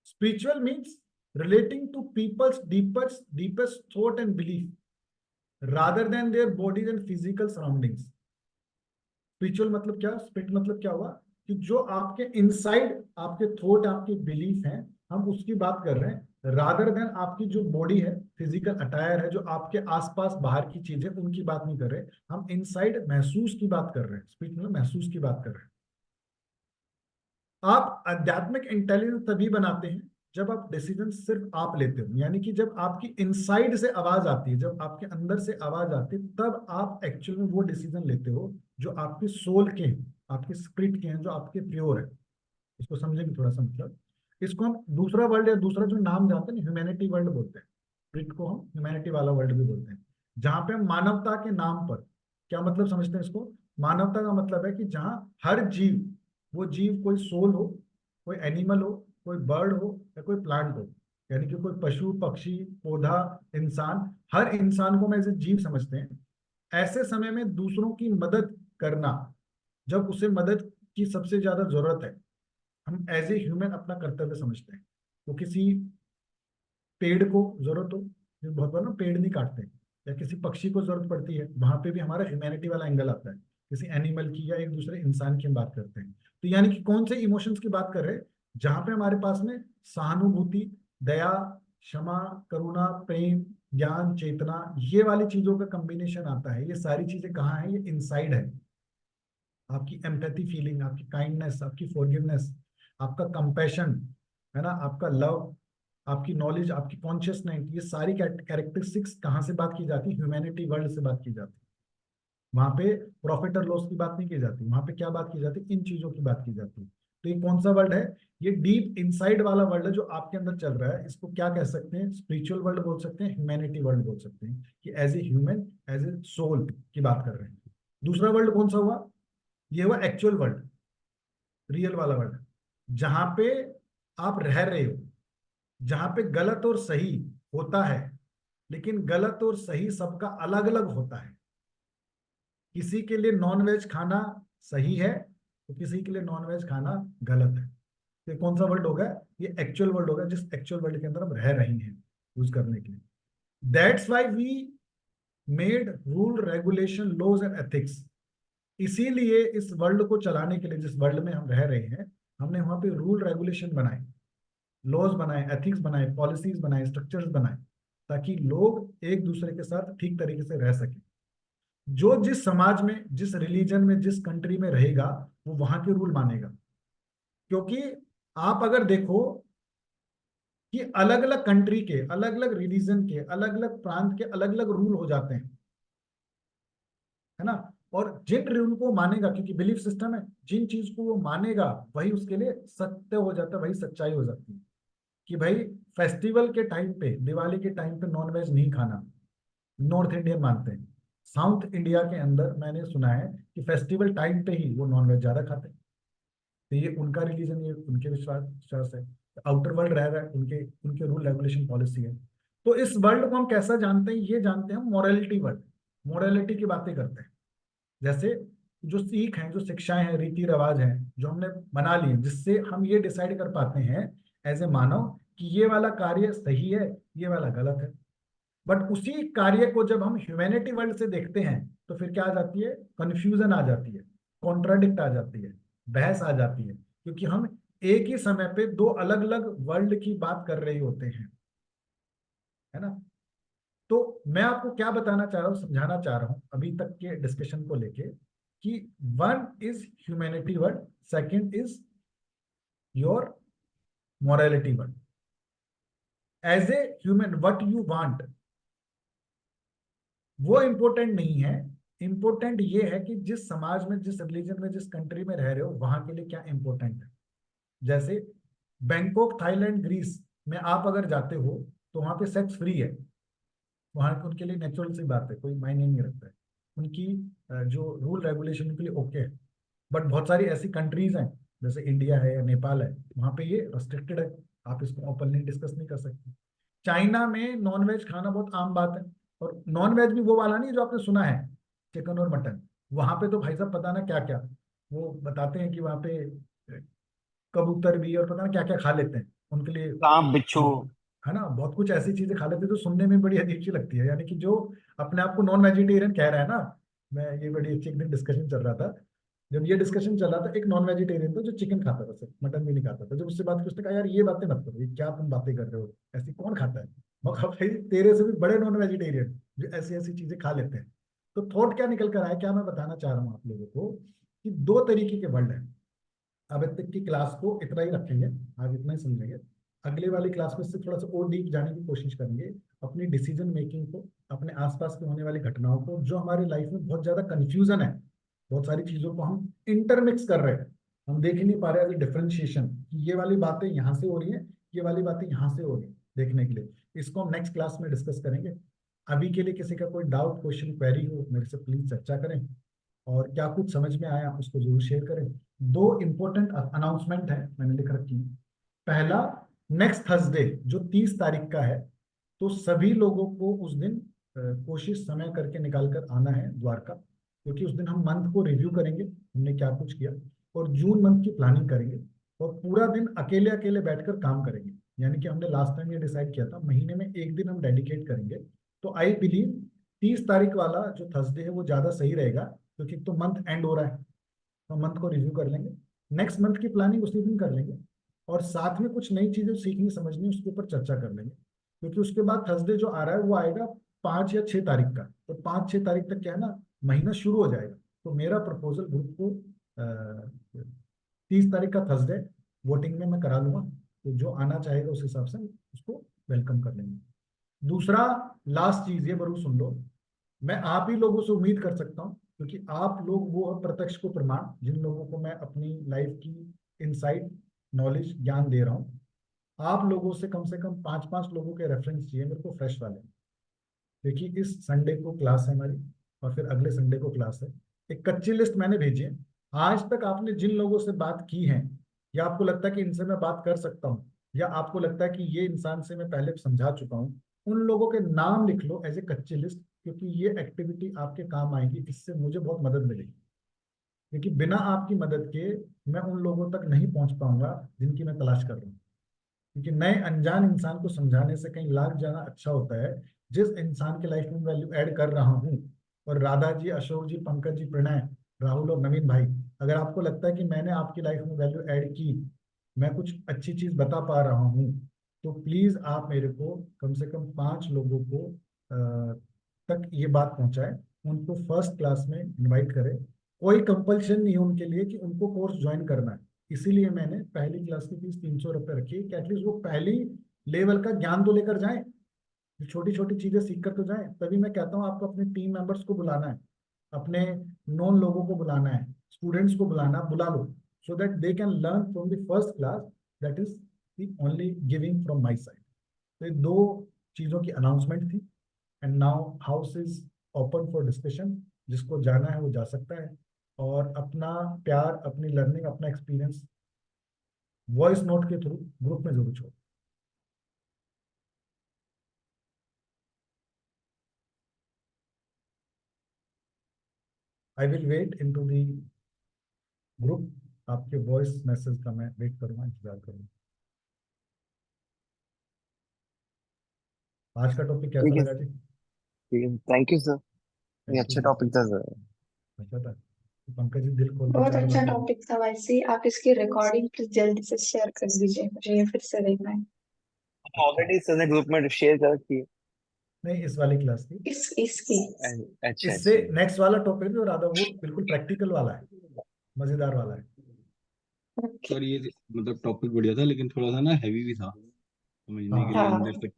Spiritual means relating to people's deepest thought and belief rather than their bodies and physical surroundings. Spiritual मतलब क्या? स्पिरिट मतलब क्या हुआ? कि जो आपके इनसाइड, आपके थॉट, आपके बिलीफ हैं, हम उसकी बात कर रहे हैं, रादर देन आपकी जो बॉडी है, फिजिकल अटायर है, जो आपके आसपास बाहर की चीजें, उनकी बात नहीं कर रहे। हम इनसाइड महसूस की बात कर रहे हैं। स्पिरिट मतलब महसूस की बात कर रहे हैं। आप आध्यात्मिक इंटेलिजेंस तभी बनाते हैं जब आप डिसीजन सिर्फ आप लेते हो, यानी कि जब आपकी इनसाइड से आवाज आती है, जब आपके अंदर से आवाज आती है, तब आप एक्चुअल में वो डिसीजन लेते हो जो आपके सोल के हैं, आपके स्पिरिट के हैं, जो आपके प्योर है। इसको समझेंगे थोड़ा सा, मतलब इसको हम दूसरा वर्ल्ड या दूसरा जो नाम जानते हैं, ह्यूमैनिटी वर्ल्ड बोलते हैं। स्पिरिट को हम ह्यूमैनिटी वाला वर्ल्ड भी बोलते हैं, जहां पे हम मानवता के नाम पर, क्या मतलब समझते हैं इसको? मानवता का मतलब है कि जहां हर जीव, वो जीव कोई सोल हो, कोई एनिमल हो, कोई बर्ड हो, या कोई प्लांट हो, यानी कि कोई पशु पक्षी पौधा इंसान, हर इंसान को मैं एज ए जीव समझते हैं। ऐसे समय में दूसरों की मदद करना, जब उसे मदद की सबसे ज्यादा जरूरत है, हम एज ए ह्यूमन अपना कर्तव्य समझते हैं। तो किसी पेड़ को जरूरत हो, जो बहुत बार ना पेड़ नहीं काटते, या किसी पक्षी को जरूरत पड़ती है, वहां पे भी हमारा ह्यूमैनिटी वाला एंगल आता है। किसी एनिमल की या एक दूसरे इंसान की हम बात करते हैं, तो यानी कि कौन से इमोशंस की बात कर रहे हैं, जहां पे हमारे पास में सहानुभूति, दया, क्षमा, करुणा, प्रेम, ज्ञान, चेतना, ये वाली चीजों का कॉम्बिनेशन आता है। ये सारी चीजें कहाँ है? ये इनसाइड है। आपकी एम्पैथी फीलिंग, आपकी काइंडनेस, आपकी फॉरगिवनेस, आपका कंपैशन, है ना, आपका लव, आपकी नॉलेज, आपकी कॉन्शियसनेस, ये सारी कैरेक्टरिस्टिक्स कहाँ से बात की जाती है? ह्यूमैनिटी वर्ल्ड से बात की जाती है। वहां पे प्रॉफिट और लॉस की बात नहीं की जाती, वहां पे क्या बात की जाती है? इन चीजों की बात की जाती है। तो ये कौन सा वर्ल्ड है? ये डीप इनसाइड वाला वर्ल्ड है जो आपके अंदर चल रहा है। इसको क्या कह सकते हैं? स्पिरिचुअल वर्ल्ड बोल सकते हैं, ह्यूमैनिटी वर्ल्ड बोल सकते हैं, कि as a human, as a soul की बात कर रहे हैं। दूसरा वर्ल्ड कौन सा हुआ? ये हुआ एक्चुअल वर्ल्ड, रियल वाला वर्ल्ड, जहां पे आप रह रहे हो, जहां पे गलत और सही होता है, लेकिन गलत और सही सबका अलग अलग होता है। किसी के लिए नॉनवेज खाना सही है, तो किसी के लिए नॉनवेज खाना गलत है। तो ये कौन सा वर्ल्ड होगा? ये एक्चुअल वर्ल्ड होगा, जिस एक्चुअल वर्ल्ड के अंदर हम रह रहे हैं यूज करने के लिए। That's why we made rule, regulation, laws and ethics. इसीलिए इस वर्ल्ड को चलाने के लिए, जिस वर्ल्ड में हम रह रहे हैं, हमने वहां पे रूल रेगुलेशन बनाए, लॉज बनाए, एथिक्स बनाए, पॉलिसीज बनाए, स्ट्रक्चर्स बनाए, ताकि लोग एक दूसरे के साथ ठीक तरीके से रह सके। जो जिस समाज में, जिस रिलीजन में, जिस कंट्री में रहेगा, वो वहां के रूल मानेगा। क्योंकि आप अगर देखो कि अलग अलग कंट्री के, अलग अलग रिलीजन के, अलग अलग प्रांत के अलग अलग रूल हो जाते हैं, है ना, और जिन रूल को मानेगा, क्योंकि बिलीफ सिस्टम है, जिन चीज को वो मानेगा वही उसके लिए सत्य हो जाता है, वही सच्चाई हो जाती है। कि भाई फेस्टिवल के टाइम पे, दिवाली के टाइम पे नॉनवेज नहीं खाना, नॉर्थ इंडियन मानते हैं। साउथ इंडिया के अंदर मैंने सुना है कि फेस्टिवल टाइम पे ही वो नॉनवेज ज्यादा खाते हैं। तो ये उनका रिलीजन, ये उनके विश्वास विश्वास है। आउटर वर्ल्ड रह रहा है, उनके उनके रूल रेगुलेशन पॉलिसी है। तो इस वर्ल्ड को हम कैसा जानते हैं? ये जानते हैं मोरालिटी वर्ल्ड। मोरालिटी की बातें करते हैं, जैसे जो सीख हैं, जो शिक्षाएं हैं, रीति रिवाज हैं, जो हमने बना लिए, जिससे हम ये डिसाइड कर पाते हैं एज ए मानव कि ये वाला कार्य सही है, ये वाला गलत है। बट उसी कार्य को जब हम ह्यूमैनिटी वर्ल्ड से देखते हैं, तो फिर क्या आ जाती है? कंफ्यूजन आ जाती है, कॉन्ट्राडिक्ट आ जाती है, बहस आ जाती है, क्योंकि हम एक ही समय पे दो अलग अलग वर्ल्ड की बात कर रहे होते हैं, है ना। तो मैं आपको क्या बताना चाह रहा हूँ, समझाना चाह रहा हूँ अभी तक के डिस्कशन को लेके, कि one is humanity world, second is your morality world. As a human what you want, वो इंपॉर्टेंट नहीं है। इंपॉर्टेंट ये है कि जिस समाज में, जिस रिलीजन में, जिस कंट्री में रह रहे हो, वहां के लिए क्या इंपॉर्टेंट है। जैसे बैंकॉक, थाईलैंड, ग्रीस में आप अगर जाते हो, तो वहां पे सेक्स फ्री है। वहां उनके लिए नेचुरल सी बात है, कोई मायने नहीं रखता है। उनकी जो रूल रेगुलेशन के लिए ओके है। बट बहुत सारी ऐसी कंट्रीज हैं, जैसे इंडिया है या नेपाल है, वहां पे ये रेस्ट्रिक्टेड है, आप इसको ओपनली डिस्कस नहीं कर सकते। चाइना में नॉनवेज खाना बहुत आम बात है, और नॉनवेज भी वो वाला नहीं जो आपने सुना है, चिकन और मटन। वहां पे तो भाई साहब पता ना क्या क्या वो बताते हैं कि वहां पे कबूतर भी और पता ना क्या क्या खा लेते हैं उनके लिए, सांप बिच्छू। है ना। बहुत कुछ ऐसी चीजें खा लेते हैं जो सुनने में बड़ी अजीब सी लगती है। यानी कि जो अपने आप को नॉन वेजिटेरियन कह रहा है ना, मैं ये बड़ी अच्छी, एक दिन डिस्कशन चल रहा था, जब ये डिस्कशन चल रहा था, एक नॉन वेजिटेरियन था जो चिकन खाता था, सिर्फ मटन भी नहीं खाता था। जब उससे बात की, उसने कहा यार ये बातें मत करो, ये क्या तुम बातें कर रहे हो, ऐसी कौन खाता है। मैं कहा भाई तेरे से भी बड़े नॉन वेजिटेरियन जो ऐसी ऐसी चीजें खा लेते हैं। तो थॉट क्या निकल कर आया, क्या मैं बताना चाह रहा हूँ आप लोगों को, कि दो तरीके के वर्ल्ड है। अब तक की क्लास को इतना ही रखेंगे, आज इतना ही समझेंगे। अगले वाली क्लास में से थोड़ा सा और डीप जाने की कोशिश करेंगे, अपनी डिसीजन मेकिंग को, अपने आसपास में होने वाली घटनाओं को, जो हमारी लाइफ में बहुत ज्यादा कंफ्यूजन है, बहुत सारी चीजों को हम इंटरमिक्स कर रहे हैं, हम देख ही नहीं पा रहे एज डिफरेंशिएशन, कि ये वाली बातें यहाँ से हो रही है, ये वाली बातें यहाँ से हो रही है, देखने के लिए। इसको हम नेक्स्ट क्लास में डिस्कस करेंगे। अभी के लिए किसी का कोई डाउट, क्वेश्चन, क्वेरी हो, मेरे से प्लीज चर्चा करें, और क्या कुछ समझ में आया उसको जरूर शेयर करें। दो इंपॉर्टेंट अनाउंसमेंट है मैंने लिख रखी है। पहला, नेक्स्ट थर्सडे जो 30 तारीख का है, तो सभी लोगों को उस दिन कोशिश समय करके निकाल कर आना है द्वारका, क्योंकि उस दिन हम मंथ को रिव्यू करेंगे हमने क्या कुछ किया, और जून मंथ की प्लानिंग करेंगे, और पूरा दिन अकेले अकेले बैठकर काम करेंगे। यानी कि हमने लास्ट टाइम ये डिसाइड किया था महीने में एक दिन हम डेडिकेट करेंगे। तो आई बिलीव 30 तारीख वाला जो थर्सडे है वो ज्यादा सही रहेगा, क्योंकि तो मंथ एंड हो रहा है, तो मंथ को रिव्यू कर लेंगे, नेक्स्ट मंथ की प्लानिंग उसी दिन कर लेंगे, और साथ में कुछ नई चीजें सीखनी समझनी उसके ऊपर चर्चा कर लेंगे। क्योंकि उसके बाद थर्सडे जो आ रहा है वो आएगा 5 या 6 तारीख का, तो 5-6 तारीख तक क्या है ना, महीना शुरू हो जाएगा। तो मेरा प्रपोजल ग्रुप को 30 तारीख का थर्सडे वोटिंग में मैं करा लूंगा, तो जो आना चाहेगा उस हिसाब से उसको वेलकम कर लेंगे। दूसरा लास्ट चीज ये जरूर सुन लो, मैं आप ही लोगों से उम्मीद कर सकता हूँ, क्योंकि आप लोग वो प्रत्यक्ष को प्रमाण जिन लोगों को मैं अपनी लाइफ की इनसाइट नॉलेज ज्ञान दे रहा हूँ, आप लोगों से कम 5-5 लोगों के रेफरेंस चाहिए मेरे को फ्रेश वाले, क्योंकि इस संडे को क्लास है हमारी और फिर अगले संडे को क्लास है। एक कच्ची लिस्ट मैंने भेजी है, आज तक आपने जिन लोगों से बात की है, या आपको लगता है कि इनसे मैं बात कर सकता हूँ, या आपको लगता है कि ये इंसान से मैं पहले समझा चुका हूँ, उन लोगों के नाम लिख लो एज ए कच्ची लिस्ट, क्योंकि ये एक्टिविटी आपके काम आएगी, इससे मुझे बहुत मदद मिलेगी। क्योंकि बिना आपकी मदद के मैं उन लोगों तक नहीं पहुंच पाऊंगा जिनकी मैं तलाश कर रहा हूँ। क्योंकि नए अनजान इंसान को समझाने से कहीं लाग जाना अच्छा होता है। जिस इंसान के लाइफ में वैल्यू ऐड कर रहा हूँ, और राधा जी, अशोक जी, पंकज जी, प्रणय, राहुल और नवीन भाई, अगर आपको लगता है कि मैंने आपकी लाइफ में वैल्यू ऐड की, मैं कुछ अच्छी चीज बता पा रहा हूँ, तो प्लीज आप मेरे को कम से कम 5 लोगों को तक ये बात पहुंचाए, उनको फर्स्ट क्लास में इनवाइट करें। कोई कंपल्शन नहीं है उनके लिए कि उनको कोर्स ज्वाइन करना है, इसीलिए मैंने पहली क्लास की फीस 300 रुपये रखी है कि एटलीस्ट वो पहली लेवल का ज्ञान तो लेकर जाएं, छोटी छोटी चीजें सीख कर तो जाएं। तभी मैं कहता हूँ आपको अपने टीम मेंबर्स को बुलाना है, अपने नॉन लोगों को बुलाना है, स्टूडेंट्स को बुला लो, so that they can learn from the first class, that is the only giving from my side. तो ये 2 चीजों की अनाउंसमेंट थी, and now house is open for discussion, जिसको जाना है वो जा सकता है, और अपना प्यार, अपनी लर्निंग, अपना एक्सपीरियंस वॉइस नोट के थ्रू ग्रुप में जरूर छोड़। I will wait into the group, आपके वॉइस मैसेज का मैं वेट करूंगा, इंतजार करूंगा। आज का टॉपिक कैसा ठीक है, लगा जी? ठीक है, थैंक यू सर, ये थैंक यू अच्छा जी। टॉपिक था सर। अच्छा था तो पंकज जी दिल खोल के बहुत 4 अच्छा बजे। टॉपिक था। वैसे आप इसकी रिकॉर्डिंग प्लीज जल्दी से शेयर कर दीजिए, मुझे ये फिर से देखना है। ऑलरेडी सर ने ग्रुप में शेयर कर रखी है। नहीं, इस वाली क्लास की, इसकी अच्छा इससे अच्छा। नेक्स्ट वाला टॉपिक जो राधा वो बिल्कुल प्रैक्टिकल वाला है, मजेदार वाला है। ओके। सर ये मतलब टॉपिक बढ़िया था, लेकिन थोड़ा सा ना हैवी भी था समझने के हाँ, लिए, हाँ अंदर तक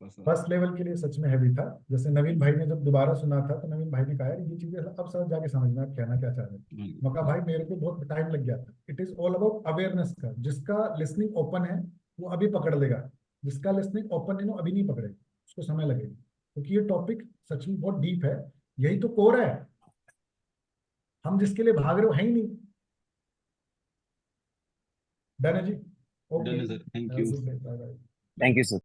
फंसा। फर्स्ट लेवल के लिए सच में हैवी था। जैसे नवीन भाई ने जब दोबारा सुना था, तो नवीन भाई ने कहा यार ये चीजें अब सब जाके समझना आप कहना क्या चाह रहे हैं। मैं कहा भाई मेरे को बहुत टाइम लग गया था। It is all about awareness का, जिसका लिसनिंग ओपन है वो अभी पकड़ लेगा, जिसका लिसनिंग ओपन है वो अभी नहीं पकड़ेगा, उसको समय लगेगा, क्योंकि ये टॉपिक सच में बहुत डीप है। यही तो कोर है, हम जिसके लिए भाग रहे हो है ही नहीं। डन है जी? डन ओके, है sir, thank bye you. Bye. Thank you sir.